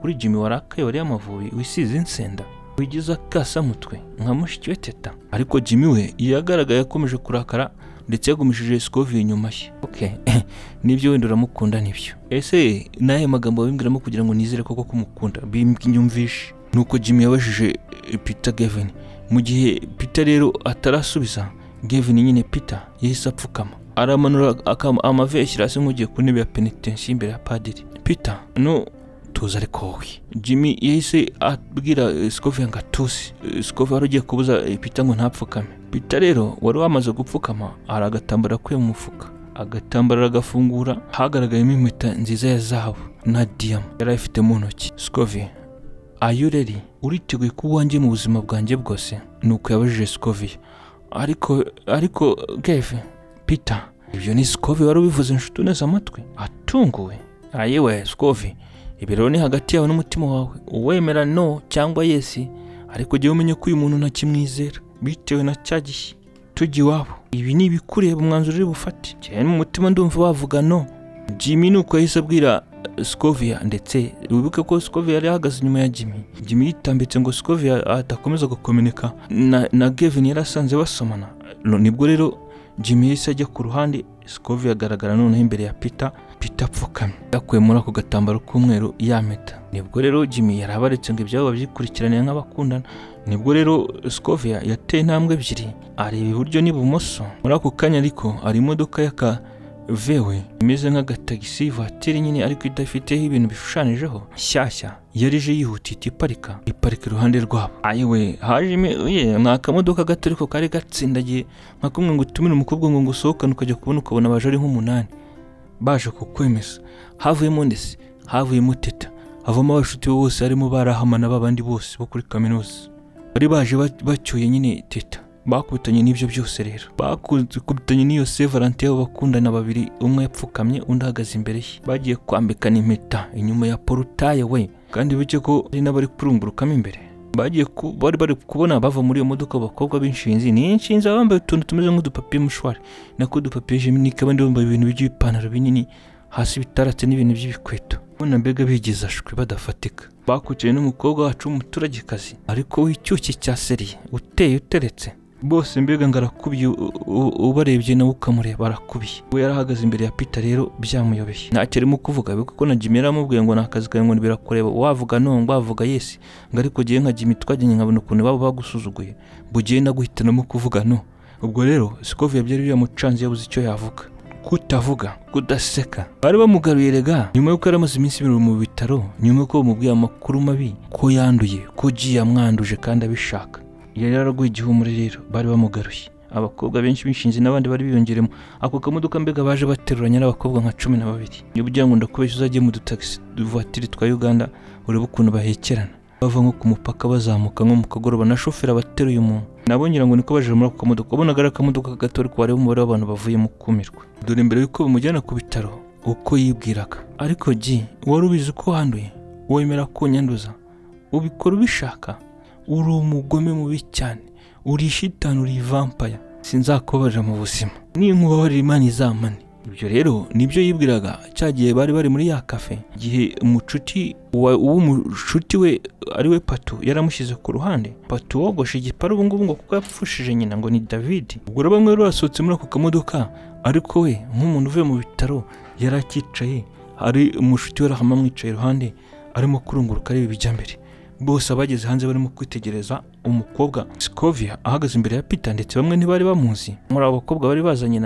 kuri Jimmy warakaye wari amavubi wisize insenda, wigiza kasa mutwe nka mushiki we Teta. Ariko Jimmy we yagaragaye yakomeje kurakara, ndetse yagumishije Scofiya inyuma ye. Nibyo wenda uramukunda nibyo. Ese naye magambo bimbwiramo kugira ngo nizere koko kumukunda binyumvishe. Nuko Jimmy yabajije Peter Gavin. Mu gihe Peter rero atarasubiza, Gavin nyine Peter yahise apfukama, aramanura amave yashyira hasi nk'ugiye ku ntebe ya penitence imbere ya padiri. Peter no tuza ariko wowe. Jimmy yahise abwira Scofiya ngo atusi. Scofiya wari ugiye kubuza Peter ngo ntapfukame. Peter rero wari wamaze gupfukama, aragatambara kwe mu mufuka, agatambara agafungura, hagaragayemo impeta nziza ya zahabu na diyama yari afite mu ntoki. Scofiya, are you ready? Uriteguye kuba wanjye mu buzima bwanjye bwose? Nuko yabajije Scofiya. Ariko Gavin, Peter, ibyo ni Scofiya wari ubivuze inshuti neza amatwi atunguwe. Ayewe Scofiya, ibiro ni hagati yawe n'umutima wawe, uwemera no cyangwa yes, ariko jye umenye ko uyu muntu ntakimwizera bitewe na cyagiye tujye iwabo. Ibi ni ibikureba umwanzuro uri bufate. Cyane mu mutima ndumva wavuga no. Jimmy nuko yahise abwira Scofiya, ndetse wibuke ko Scofiya yari ahagaze inyuma ya Jimmy. Jimmy yitambitse ngo Scofiya atakomeza gukomunika na Gavin yarasanze basomana. Nibwo rero Jimmy yahise ajya ku ruhande, Scofiya agaragara noneho imbere ya Peter Peter apfukamye yakuye muri ako gatambaro k'umweru yameta. Nibwo rero Jimmy yarabaretse ngo ibyabo babyikurikirane nk'abakundana. Nibwo rero Scovia yateye intambwe ebyiri areba iburyo n'ibumoso. Muri ako kanya ariko hari imodoka vewe imeze nk'agatagisi vatiri nyine ariko idafiteho ibintu bishushanijeho shyashya yarije yihutita iparika iruhande rwabo. Ayiwe haje mwakamodoka gato ariko kari gatsindagiye nka kumwe ngo utumire umukobwa ngo usohokane ukabona abaje ari nk'umunani baje kukwemeza. Havuyemo ndetse havuyemo Teta, havamo abashuti bose harimo barahamana babandi bose bo kuri kaminuza bari baje bacyuye nyine Teta. Bakubitanye n'ibyo byose rero bakubitanye n'iyo Saint Valentin yabo bakundana babiri, umwe yapfukamye undi ahagaze imbere ye. Bagiye kwambikana impeta inyuma ya porutaye we, kandi bike ko ari n'abari kurungurukamo imbere. Bari kubona bava muri iyo modoka abakobwa b'inshinzi n'inshinzi bambaye utuntu tumeze nk'udupapiye mushwari nako dupapiye jeminike, abandi bambaye ibintu by'ibipantaro binini hasi bitaratse n'ibintu by'ibikweto. Bona mbega bigize ashwi badafatika. Bakuciye n'umukobwa wacu w'umuturagikazi ariko w'icyuki cya seriye uteye uteretse. Bose mbega ngarakubiye ubarebye nawe ukamureba arakubiye. We yarahagaze imbere ya Peter rero byamuyobeye. Ntacyo arimo kuvuga kuko na Jimmy yaramubwiye ngo nakazi kawe ngo birakureba, wavuga no ngo wavuga yes, ngo ariko giye nka Jimmy twajye nkabona ukuntu baba bagusuzuguye bugiye naguhitanamo kuvuga no. Ubwo rero Scovia byari byamucanze yabuze icyo yavuga. Kutavuga, kudaseka. Bari bamugaruye rega nyuma yuko yaramaze iminsi ibiri mu bitaro, nyuma yuko bamubwiye amakuru mabi ko yanduye, ko giye amwanduje kandi abishaka. Yari yaraguye igihumure rero bari bamugaruye. Abakobwa benshi b'inshinzi n'abandi bari biyongeremo. Ako kamodoka mbega baje bateruranya n'abakobwa nka 12. Niba ugira ngo ndakubeshya uzagiye mu dutaxi duvatiri twa Uganda urebe ukuntu bahekerana. Bava nko ku mupaka bazamuka nko mu kagoroba na shofera bateruye umuntu. Nabonye ngo niko baje muri ako kamodoka. Ubona gara kamodoka gato ariko bareba umubare w'abantu bavuye mu kumirwa. Dore imbere yuko bamujyana ku bitaro uko yibwiraga. Ariko wari ubizi ko handuye, wemera ko nyanduza, ubikora ubishaka. Uri umugome mubi cyane, uri shitani, uri vampire, sinzakubabarira mu buzima, ninkubabarira Imana izamane. Ibyo rero nibyo yibwiraga cyagiye bari muri ya cafe, gihe umucuti w'umushuti we ari we Patu yaramushyize ku ruhande. Patu wogoshe igiparu ubu ngubu ngo kuko yapfushije nyina ngo ni David. Ubwo bamwe rero basohotse muri ako kamodoka, ariko we nk'umuntu uvuye mu bitaro yarakicaye, hari umushuti we arahama mwicaye iruhande arimo kurunguruka areba ibijya mbere. Bose abageze hanze barimo kwitegereza umukobwa Scovia ahagaze imbere ya Peter, ndetse bamwe ntibari bamuzi. Muri abo bakobwa bari bazanye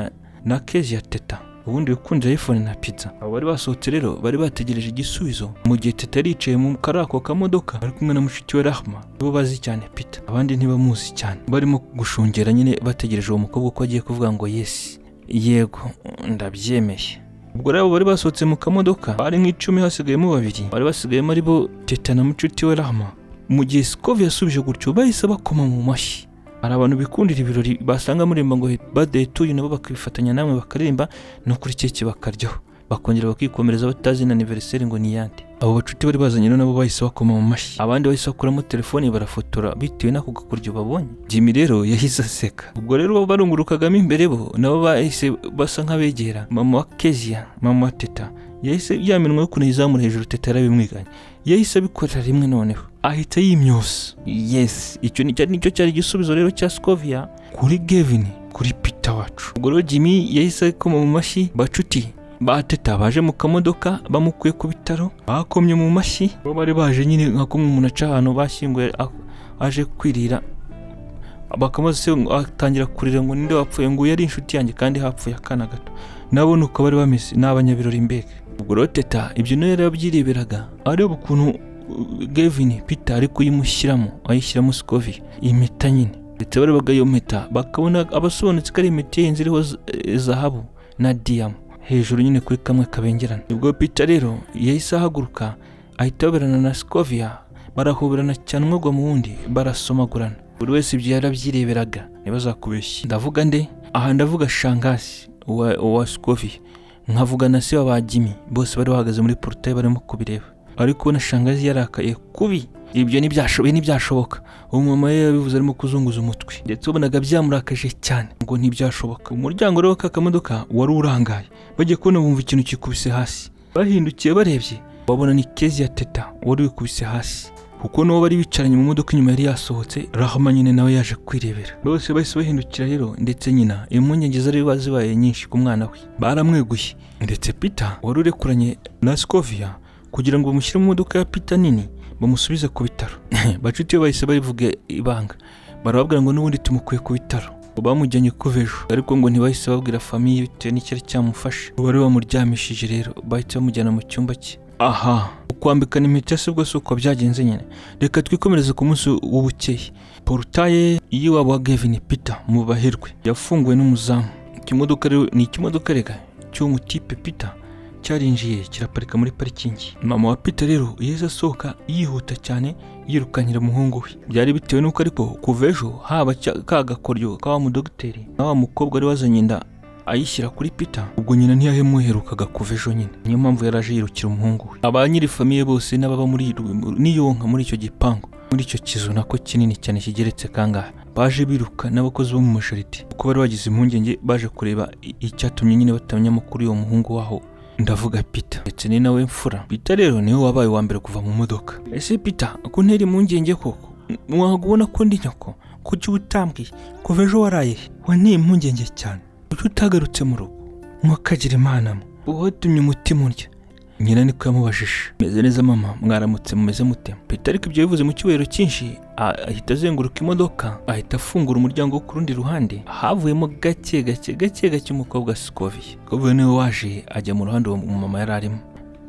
na kezi ya Teta, ubundi wikunze iPhone na pizza. Abo bari basohotse rero bari bategereje igisubizo, mu gihe Teta yicaye mu karako kamodoka ari kumwe na mushiki we Rahma. Bo bazi cyane Peter, abandi ntibamuzi cyane, barimo gushungera nyine bategereje uwo mukobwa ko agiye kuvuga ngo yes, yego ndabyemeye. Ubwo rero bari basohotse mu kamodoka bari nk'icumi, hasigayemo 2. Bari basigayemo ari bo Teta na mucuti we Rahma. Mu gihe Scovia yasubije gutyo bahise bakoma mu mashyi. Hari abantu bikundira ibirori basanga murimba ngo birthday to you, nabo bakifatanya namwe bakaririmba no kuri keke bakaryaho, bakongera bakikomereza batazi na anniversaire ngo ni yande. Abo bacuti bari bazanye nabo bahise bakoma mu mashyi, abandi bahise bakuramo telefone barafotora bitewe n'ako gakuryo babonye. Jimmy rero yahise aseka. Ubwo rero barungurukagamo imbere bo nabo bahise basa nk'abegera mama wa Kezia, mama wa Teta. Yahise yaminwe yo kunizamura hejuru. Teta yarabimwiganye, yahise abikorera rimwe noneho ahita yimyosa. Yes, icyo nicyo cyari igisubizo rero cya Scovia kuri Gavin, kuri Peter wacu. Ubwo rero Jimmy yahise akoma mu mashyi. Bacuti ba Teta baje mu kamodoka bamukuye ku bitaro, bakomye mu mashyi. Bo bari baje nyine nka kumwe umuntu aca ahantu bashyinguye aje kwirira, bakamaze atangira kurira ngo ninde wapfuye, ngo yari inshuti yanjye kandi hapfuye akana gato. Nabo nuko bari bameze n'abanyabirori mbega. Ubwo rero Teta ibyo no yarabyireberaga, areba ukuntu Gavin Peter ari kuyimushyiramo, ayishyiramo Scovia impeta nyine. Ndetse bari bagayo mpeta bakabona abasobanutse ko ari impeta yenze iriho zahabu na diamond hejuru nyine kuri kamwe kabengerana. Ubwo Peter rero yahise ahaguruka ahita aberana na Scovia, barahoberana cyane umwe mu wundi barasomagurana. Buri wese ibyo yarabyireberaga, ntibazakubeshye. Ndavuga nde? Aha ndavuga shangazi wa Scovia, nkavuga na se wa Jimmy. Bose bari bahagaze muri portail barimo kubireba, ariko na shangazi yarakaye kubi. Ibyo ntibyashoboka. Umama ye yabivuze arimo kuzunguza umutwe, ndetse ubonaga byamurakaje cyane ngo ntibyashoboka. Umuryango rero k'akamodoka wari urangaye, bagiye kubona bumva ikintu kikubise hasi. Bahindukiye barebye babona ni kezi ya Teta wari wikubise hasi. kuko n'uwo bari bicaranye mu modoka inyuma yari yasohotse. Rahma nyine nawe yaje kwirebera. Bose bahise bahindukira rero, ndetse nyina impungenge zari zibaye nyinshi ku mwana we, baramweguye. Ndetse Peter wari urekuranye na Scovia kugira ngo bamushyire mu modoka ya Peter nini bamusubize ku bitaro. Bacuti bahise babivuga ibanga, barababwira ngo n'ubundi tumukuye ku bitaro, bamujyanye kuvejo, ariko ngo ntibahise babwira famiye bitewe n'icyari cyamufashe. Bari bamuryamishije rero, bahise bamujyana mu cyumba cye. Aha, kwambikana impeta se bwo uko byagenze nyine. Reka twikomereze ku munsi w'ubukeye. Portaye y'iwabo wa Gavin Peter mu bahirwe yafunguwe n'umuzamu. Ikimodoka rero ni ikimodoka rega cy'umutipe Peter cyarinjiye kiraparika muri parikingi. Mama wa Peter rero yeze asohoka yihuta cyane yirukanyira umuhungu we. Byari bitewe nuko ariko kuvejo haba kagakoryo ka wa mudogiteri na wa mukobwa ari wazanye inda ayishyira kuri Peter, ubwo nyina ntiyahemuherukaga kuvejo nyine. Niyo mpamvu yaraje yirukira umuhungu we. Abanyiri famiye bose n'ababa muri niyonka muri icyo gipangu, muri icyo kizu nako kinini cyane kigeretse kangahe, baje biruka n'abakozi bo mu mashariti kuko bari bagize impungenge, baje kureba icyatumye nyine batamenya amakuru y'uwo muhungu waho, ndavuga Peter. Ndetse ni nawe mfura. Peter rero niwe wabaye wa mbere kuva mu modoka. Ese Peter ko nteri impungenge koko, mwagubona ko ndi nyoko, kuki utambwiye kuvejo waraye? Wanteye impungenge cyane, kuki utagarutse mu rugo mwakagira Imana mwe, uwatumye umutima urya? Nyina niko yamubajije. Meze neza mama, mwaramutse mumeze mute? Peter ariko ibyo bivuze mu cyubahiro cyinshi, ahita azenguruka imodoka, ahita afungura umuryango wo ku rundi ruhande. Havuyemo gake umukobwa Scovia. Scovia niwe waje ajya mu ruhande uwo mama yari arimo.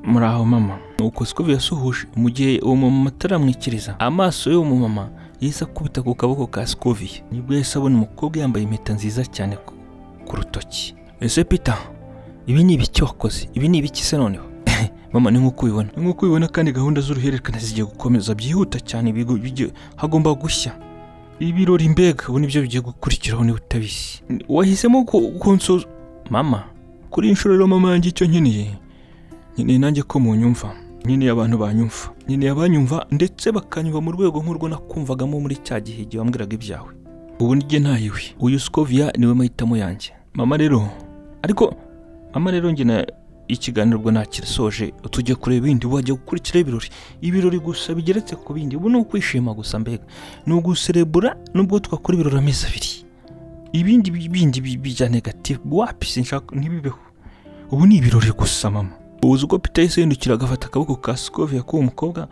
Muraho mama. Nuko Scovia yasuhuje, mu gihe uwo mama ataramwikiriza, amaso y'uwo mama yahise akubita ku kaboko ka Scovia. Nibwo yahise abona umukobwa yambaye impeta nziza cyane ku rutoki. Ese Peter, ibi ni ibiki wakoze? Ibi ni ibiki se noneho? Mama ni nk'uko ubibona kandi gahunda z'uruhererekane zigiye gukomeza byihuta cyane, hagomba gushya ibirori, mbega ubu nibyo bigiye gukurikiraho niba utabizi. Wahisemo konsoza mama. Kuri inshuro rero mama yanjye icyo nkeneye nanjye ko munyumva, nkeneye abantu banyumva, nkeneye abanyumva ndetse bakanyumva mu rwego nk'urwo nakumvagamo muri cya gihe igihe wambwiraga ibyawe. Ubu nijye ntayiwe, uyu Scovia niwe mahitamo yanjye mama rero. Ariko mama rero njye ikiganiro ubwo nakirasoje, tujye kureba ibindi, wajya gukurikira ibirori gusa bigeretse ku bindi. Ubu ni ukwishima gusa, mbega ni uguserebura, nubwo twakora ibirori amezi abiri, ibindi bijya negative wapi sinshaka ntibibeho. Ubu ni ibirori gusa mama. Uzi uko Peter yahise yindukira agafata akaboko ka Scovia k'uwo mukobwa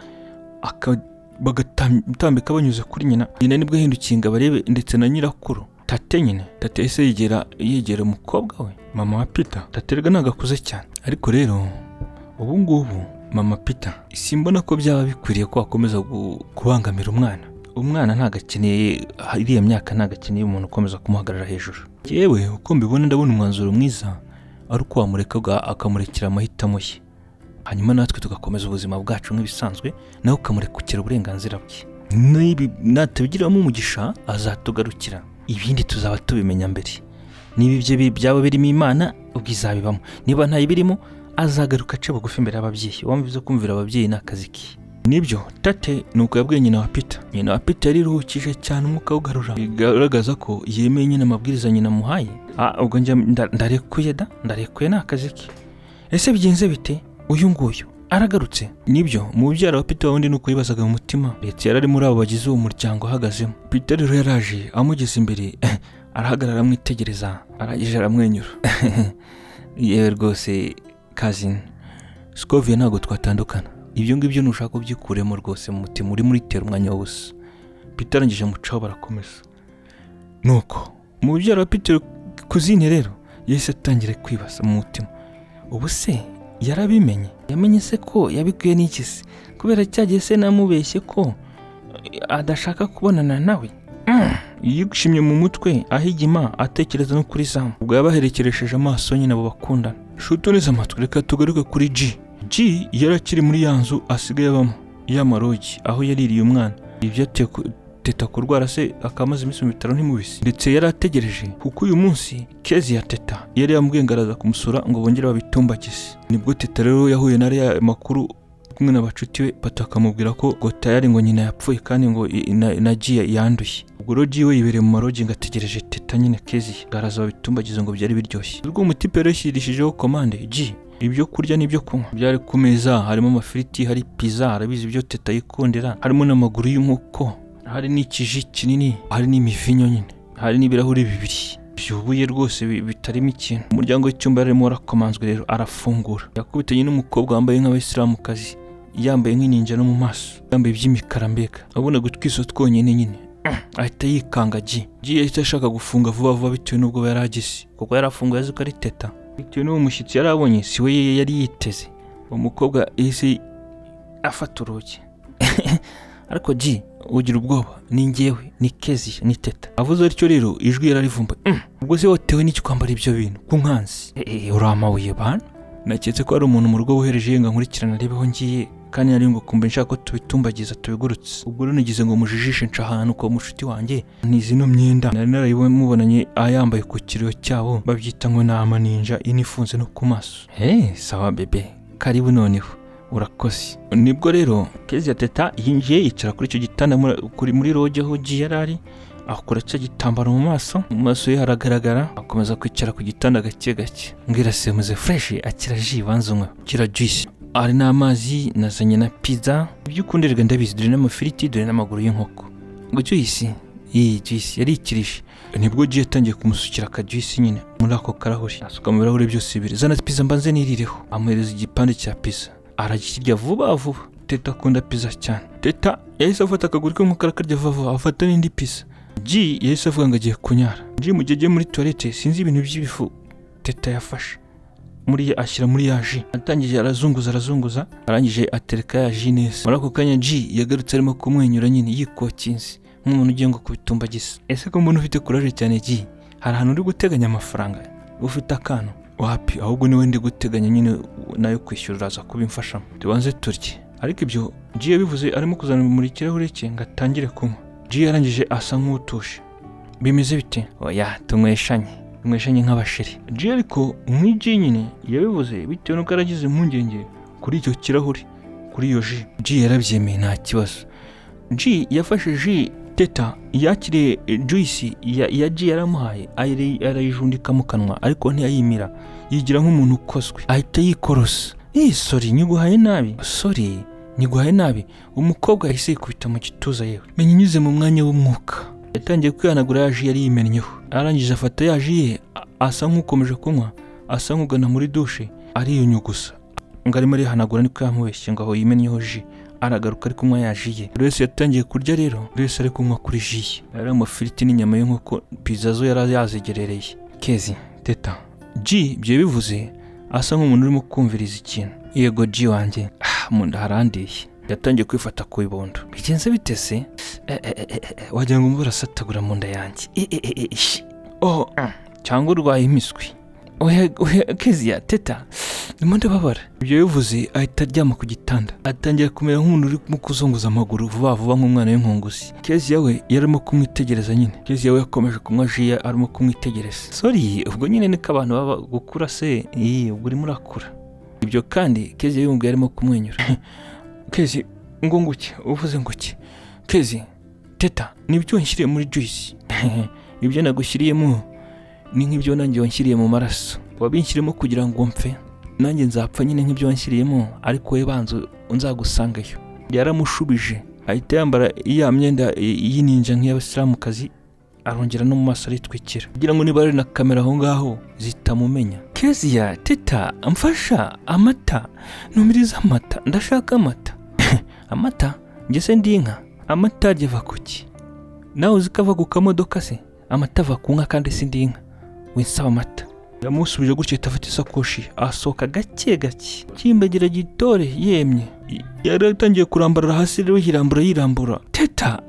bagatambika banyuze kuri nyina. Nyina nibwo yahindukiye ngo abarebe, ndetse na nyirakuru tate nyine. Tate yahise yegera umukobwa we, mama wa Peter. Tate rega nagakuze cyane, ariko rero ubu ngubu mama Peter simbona ko byaba bikwiriye ko akomeza kubangamira umwana. Ntagakeneye iriya myaka, ntagakeneye umuntu ukomeza kumuhagarara hejuru. Yewe uko mbibona ndabona umwanzuro mwiza ari uko wamureka akamurekera amahitamo ye, hanyuma natwe tugakomeza ubuzima bwacu nk'ibisanzwe, nawe ukamurekukira uburenganzira bwe. Natabigiramo umugisha azatugarukira, ibindi tuzaba tubimenya mbere. Niba ibyo byaba birimo Imana ubwizabibamo, niba ntayibirimo azagaruka ace bugufi imbere y'ababyeyi. Wumvize kumvira ababyeyi n'akazi ke. Nibyo Tate nuko yabwiye nyina wa Peter. Nyina wa Peter yariruhukije cyane, umwuka ugarura, bigaragaza ko yemeye nyina amabwiriza nyina muhaye. Ubwo njye ndarekuye n'akazi ke. Ese bigenze bite? Uyu nguyu aragarutse. Nibyo mubyara wa Peter wundi nuko yibazaga mu mutima, ndetse yarari muri abo bagize uwo muryango ahagazemo. Peter rero yaraje amugeze imbere, arahagarara amwitegereza, aragije aramwenyura. Yewe rwose cousin Scovia ntabwo twatandukana, ibyo ngibyo nushaka ubyikuremo rwose mu mutima, uri muri tera umwanya wose. Peter arangije mucaho barakomeza. Nuko mubyara wa Peter kuzine rero yahise atangira kwibaza mu mutima, ubu se yarabimenye? Yamenye se ko yabikwiye n'iki se? Kubera cyagiye se namubeshye ko adashaka kubonana nawe. Yigushimye mu mutwe ahigima atekereza no kuri Sam. Ubwo yabaherekeresheje amaso nyine abo bakundana. Shuto neza amatwi, reka tugaruke kuri G yarakiri muri ya nzu asigaye abamo y'amarogi, aho yaririye umwana. Ibyo Teta kurwara se akamaze iminsi mu bitaro ntimubisi, ndetse yari ategereje kuko uyu munsi kezi ya Teta yari yamubwengaraza kumusura ngo bongere babitumbagize. Nibwo Teta rero yahuye na ya makuru kumwe n'abacuti we, batakamubwira ko tayari ngo nyina yapfuye kandi ngo na G yanduye. Ubwo rero G we yibereye mu marogi ngo ategereje Teta nyine kezi garaza babitumbagize ngo byari biryoshye. Ubwo umutipe rero yashyirishijeho komande, G ibyo kurya n'ibyo kunywa byari ku meza. Harimo amafiriti, hari pizza, arabizi ibyo Teta yikundira, harimo n'amaguru y'inkoko, hari n'ikiji kinini, hari n'imivinyo nyine, hari n'ibirahuri bibiri byubuye rwose bitarimo ikintu. Umuryango w'icyumba yarimo arakomanzwe rero arafungura. Yakubitanye n'umukobwa wambaye nk'abayisilamukazi, yambaye nk'ininja no mu maso, yambaye iby'imikara mbega, abona gutwiso twonyine nyine. Ahita yikanga G yahita ashaka gufunga vuba vuba bitewe n'ubwo yaragize, kuko yarafunguye azi ko ari Teta. Bitewe n'uwo mushyitsi yari abonye si we yari yiteze. Umukobwa yahise afata urugi ariko G ugira ubwoba, ni njyewe, ni Kezi, ni Teta. Avuze atyo rero ijwi yararivumba. Ubwo se watewe n'iki kwambara ibyo bintu ku nkansi? Uramabuye bana. Naketse ko ari umuntu mu rugo wohereje yenga nkurikirana arebeho ngiye, kandi nari ngo kumbe nshaka ko tubitumbagiza tubigurutse. Ubwo rero nagize ngo mujijishe nca ahantu ko mushuti wanjye nizi no myenda nari narayibonye ayambaye ku kiriyo cyabo, babyita ngo nama ninja inifunze no ku maso. Sawa bebe, karibu noneho urakoze. Nibwo rero Kezi ya Teta yinjiye yicara kuri icyo gitanda muri roge ho G yarari, akora cyo gitambaro mu maso ye haragaragara, akomeza kwicara ku gitanda gake gake. Mbwira se muze fresh akira G banzumwe, kira juice, ari n'amazi, nazanye na pizza, ibyo ukundirwa ndabizi, dore n'amafiriti, dore n'amaguru y'inkoko. Ngo juice, juice yari ikirishe. Nibwo G yatangiye kumusukira ka juice nyine muri ako karahuri, asuka mu birahuri byose bibiri. Zana pizza mbanze nirireho. Amuhereza igipande cya pizza, aragikirya vuba vuba. Teta akunda pizza cyane. Teta yahise afata akaguru ke nk'uko akarya vuba, afata n'indi pizza. G yahise avuga ngo agiye kunyara. G mu gihe agiye muri toilette, sinzi ibintu by'ibifu Teta yafashe ashyira muri ya G. Atangije arazunguza, arangije atereka ya G neza. Muri ako kanya G yagarutse arimo kumwenyura nyine yikokinze nk'umuntu ugiye ngo kubitumbagiza. Ese ko mbona ufite courage cyane G, hari ahantu uri guteganya amafaranga? Ufite akantu? Wapi, ahubwo niwe ndi guteganya nyine nayo kwishyura, uraza kubimfashamo. Tubanze turye. Ariko ibyo G yabivuze arimo kuzana muri kirahure cye ngo atangire kunywa. G yarangije asa nk'utuje. Bimeze bite? Oya, tunyweshanye nk'abashiri. G ariko nk'G nyine yabivuze bitewe n'uko aragize impungenge kuri icyo kirahuri, kuri iyo G. G yarabyemeye nta kibazo. G yafashe G. Teta yakiriye juice ya G yaramuhaye, arayijundika mu kanwa ariko ntiyayimira, yigira nk'umuntu ukozwe, ahita yikorosa. Sorry nyiguhaye nabi. Umukobwa yahise yikubita mu gituza yewe, menya inyuze mu mwanya w'umwuka. Yatangiye kwihanagura ya G yari yimennyeho, arangije afata ya G ye, asa nk'ukomeje kunywa, asa nk'ugana muri dushe, ariyunyugusa ngo arimo arihanagura, niko yamubeshye ngo aho yimennyeho G. Aragaruka ari kunywa ya G ye. Buri wese yatangiye kurya rero, buri wese ari kunywa kuri G ye. Ari amafiriti n'inyama y'inkoko, pizza zo yari yazigerereye. Kezi, Teta, G bye bivuze asa nk'umuntu urimo kumviriza ikintu. Yego G wanjye, mu nda harandiye. Yatangiye kwifata ku ibondo. Bigenze bitese? Wagira ngo mbura satagura mu nda yanjye. Cyangwa urwaye imiswi. Kezi ya Teta, ndimo ndababara. Ibyo bivuze ahita aryama ku gitanda, atangira kumera nk'umuntu uri mu kuzunguza amaguru vuba vuba nk'umwana w'inkunguzi. Kezi yawe yarimo kumwitegereza nyine. Kezi yawe yakomeje kunywa G arimo kumwitegereza. Sorry, ubwo nyine niko abantu baba gukura se. Ubwo urimo urakura. Ibyo kandi Kezi yumva yarimo kumwenyura. Kezi ngo nguki, uvuze nguki? Kezi, Teta, nibyo nshyiriye muri juice. Ibyo nagushyiriyemo ni nk'ibyo nanjye wanshyiriye mu maraso. Wabinshyiremo kugira ngo mpfe, nanjye nzapfa nyine nk'ibyo wanshyiriyemo, ariko we banzo unzagusangayo. Yaramushubije, ahita yambara iya myenda y'ininja nk'iy'abasilamukazi, arongera no mu maso aritwikira kugira ngo niba ari na kamera aho ngaho zitamumenya. Kezi ya Teta, amfasha amata, numiriza amata, ndashaka amata. Amata? Njye se ndi inka? Amata ajya kuki? Nawe uzikava ku kamodoka se? Amata ava ku nka kandi si ndi inka. Winsaba amata. Yamusubije gutyo itafata isakoshi, asohoka gake gake, kimbagira gitore yemye. Yari atangiye kurambarara hasi rero yirambura. Teta,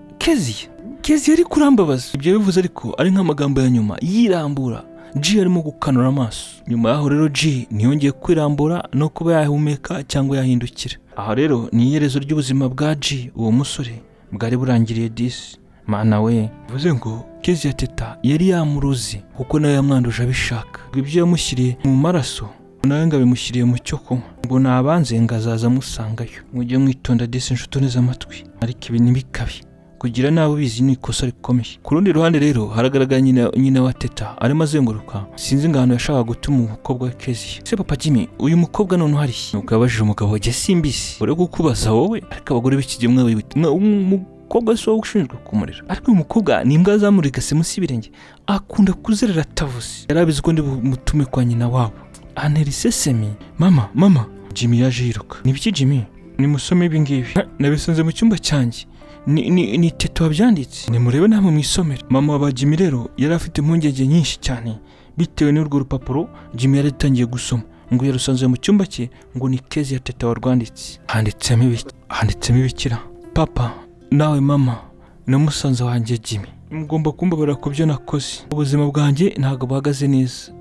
Kezi yari kurambabaza. Ibyo bivuze ariko ari nk'amagambo ya nyuma yirambura. G arimo gukanura amaso. Nyuma yaho rero G ntiyongeye kwirambura no kuba yahumeka cyangwa yahindukira. Aha rero ni iherezo ry'ubuzima bwa G, uwo musore bwari burangiriye disi. Mana we, bivuze ngo Kezi ya Teta yari yamuruzi kuko nawe yamwanduje abishaka. Ibyo yamushyiriye mu maraso nawe ngo abimushyiriye mu cyo kunywa, ngo nabanze ngo azaza amusangayo. Mujye mwitonda disi nshuti neza amatwi, ariko ibi ntibikabe. kugira nabo bizi ni ikosa rikomeye. Ku rundi ruhande rero haragaragara nyina wa Teta arimo azenguruka, sinzi ngano yashaka gutuma umukobwa we Kezia. Se papa Jimmy, uyu mukobwa none uhari? Nuko yabajije umugabo we, simbisi uri gukubaza wowe, ariko abagore b'ikigimwe wibita umukobwa so ushinzwe kumurera. Ariko uyu mukobwa ni imbwa zamurika se musi birenge, akunda kuzerera atavuze. Yarabizi ko ndi mutume kwa nyina wabo. Anerise semi, mama. Jimmy yaje yiruka. Nibiki Jimmy? Ni musome ibi ngibi. Nabisanze mu cyumba cyanjye. Ni Teta wabyanditse. Ni murebe namwe mwisomera. Mama wa Jimmy rero yari afite impungenge nyinshi cyane bitewe n'urwo rupapuro Jimmy yari atangiye gusoma, ngo yarusanze mu cyumba cye ngo ni Kezia Teta warwanditse. Handitsemo ibikira. Papa nawe mama na musanza wanjye Jimmy, mugomba kumbabara ku byo nakoze. Ubuzima bwanjye ntabwo buhagaze neza.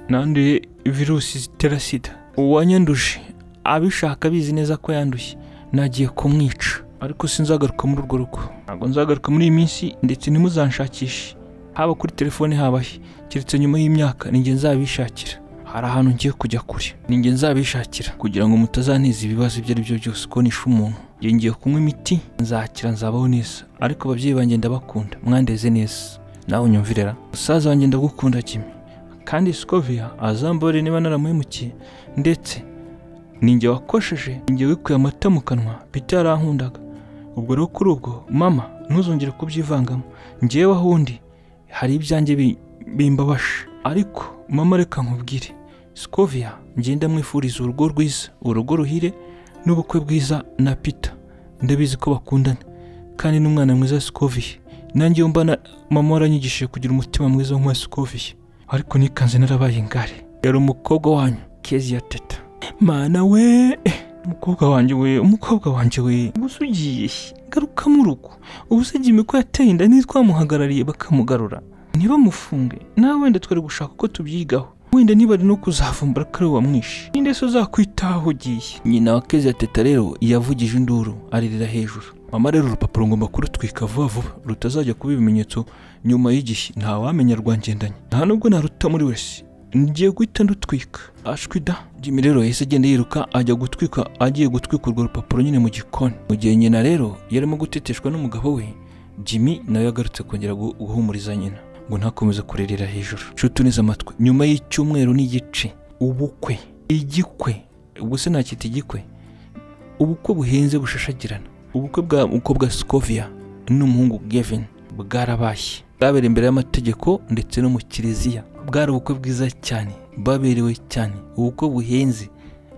Nanduye virusi zitera sida. Uwanyanduje abishaka bizi neza ko yanduye, nagiye kumwica. Ariko sinzagaruka muri urwo rugo. Ntabwo nzagaruka muri iyi minsi, ndetse nimuzanshakishe haba kuri telefone habahe, keretse nyuma y'imyaka ninjye nzabishakira. Hari ahantu ngiye kujya kure, ninjye nzabishakira kugira ngo mutazaneza ibibazo ibyo ari byo byose ko nishe umuntu. Ngiye kunywa imiti, nzakira, nzabaho neza. Ariko ababyeyi banjye ndabakunda, mwandeze neza. Nawe unyumvirera. Musaza wanjye ndagukunda Jimmy, kandi Scovia azambore niba naramuhemukiye, ndetse ninjye wakosheje, ninjye wikuye amata mu kanwa Peter yarankundaga. Ubwo rero kuri ubwo mama ntuzongere kubyivangamo, njyewe ahundi hari ibyanjye bimbabasha. Ariko mama reka nkubwire, Scovia ngenda mwifuriza urugo rwiza, urugo ruhire n'ubukwe bwiza na Peter. Ndabizi ko bakundana kandi n'umwana mwiza Scovia. Nanjye mbana mama waranyigishije kugira umutima mwiza nka Scovia, ariko nikanze narabaye ingare. Yari umukobwa wanyu Kezia Teta. Mana we, umukobwa wanjye we ubusugiye garuka mu rugo. Ubuse Jimmy ko yateye inda nitwamuhagarariye bakamugarura, niba mufunge nawe wenda twari gushaka ko tubyigaho, wenda niba ari no kuzavumbura kare wamwishe, ninde so zakwitaho ugiye. Nyina wa Kezia Teta rero yavugije induru aririra hejuru. Mama rero urupapuro ngomba kurutwika vuba rutazajya kuba ibimenyetso nyuma y'igihe, nta wamenya rwangendanye, nta nubwo naruta muri wese. Ngiye guhita ndutwika. Ashwida. Jimmy rero yahise agenda yiruka agiye gutwika urwo rupapuro nyine mu gikoni. Mu gihe nyina rero yarimo guteteshwa n'umugabo we, Jimmy nawe yagarutse kongera guhumuriza nyina ngo ntakomeze kurerera hejuru. Cutuniza amatwi. Nyuma y'icyumweru n'igice, igikwe, ubwo se nakita igikwe, ubukwe buhenze bushashagirana, ubukwe bwa Scovia n'umuhungu Gavin bwarabaye. Bwabereye imbere y'amategeko ndetse no mu kiliziya. Bwari ubukwe bwiza cyane, baberewe cyane, ubukwe buhenze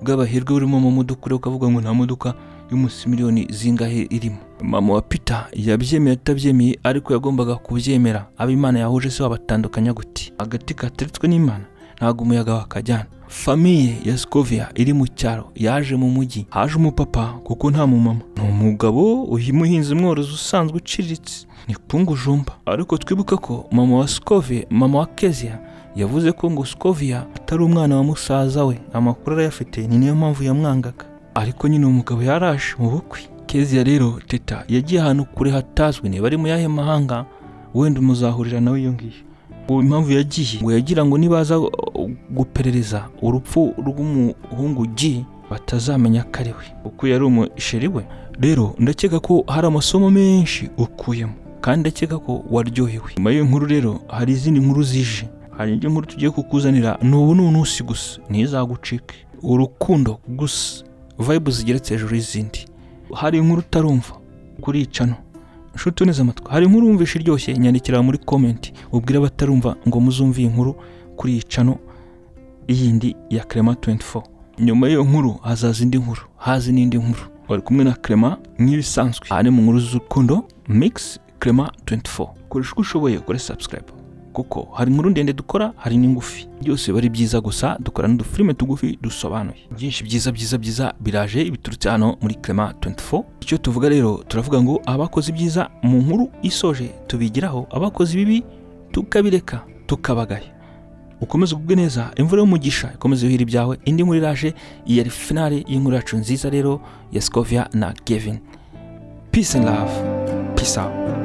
bw'abaherwe burimo amamodoka. Ukavuga ngo nta modoka y'umusimiliyoni zingahe irimo. Mama wa Peter yabyemeye atabyemeye, ariko yagombaga kubyemera. Abimana yahuje se wabatandukanya gute? Agati kateretswe n'Imana ntago umuyaga wakajyana. Famiye ya Scovia iri mu cyaro yaje mu mujyi. Haje umupapa kuko nta mumama. Ni umugabo uhimuhinze mworozi usanzwe uciriritse, ni Kungujumba. Ariko twibuka ko mama wa Kezia yavuze ko ngo Scovia atari umwana wa musaza we. Amakuru arayafite, ni niyo mpamvu yamwangaga. Ariko nyine umugabo yaraje mu bukwe. Kezia rero Teta yagiye ahantu kure hatazwi, niba ari mu yahe mahanga, wenda muzahurira nawe iyo ngiyo. Impamvu yagiye ngo yagira ngo nibaza guperereza urupfu rw'umuhungu G batazamenya ko ari we, kuko yari umusheri we. Rero ndakeka ko hari amasomo menshi ukuyemo, kandi ndakeka ko waryohewe. Nyuma y'iyo nkuru rero hari izindi nkuru zije. Hari indi nkuru tugiye kukuzanira, n'ubu n'unusi gusa, ntizagucike. Urukundo gusa, vibes zigeretse hejuru y'izindi. Hari inkuru utarumva kuri icano, nshuti neza amatwi. Hari inkuru wumvishe iryoshye, nyandikira muri comment ubwira abatarumva ngo muzumve inkuru kuri icano iyindi ya Clement 24. Nyuma y'iyo nkuru hazaza indi nkuru, n'indi nkuru. Wari kumwe na Clement nk'ibisanzwe. Ari mu nkuru z'urukundo mix Clement 24. Koresha uko ushoboye kuri subscribe, kuko hari inkuru ndende dukora, hari n'ingufi. Byose bari byiza, gusa dukora n'udufilime tugufi dusobanuye. Byinshi byiza biraje biturutse hano muri Clement 24. Icyo tuvuga rero, turavuga ngo abakoze byiza mu nkuru isoje tubigiraho, abakoze bibi tukabireka tukabagaya. Ukomeze kubwe neza, imvura y'umugisha ikomeze yuhira ibyawe. Indi nkuru iraje, yari finale y'inkuru yacu nziza rero ya Scovia na Gavin. Peace and love. Peace out.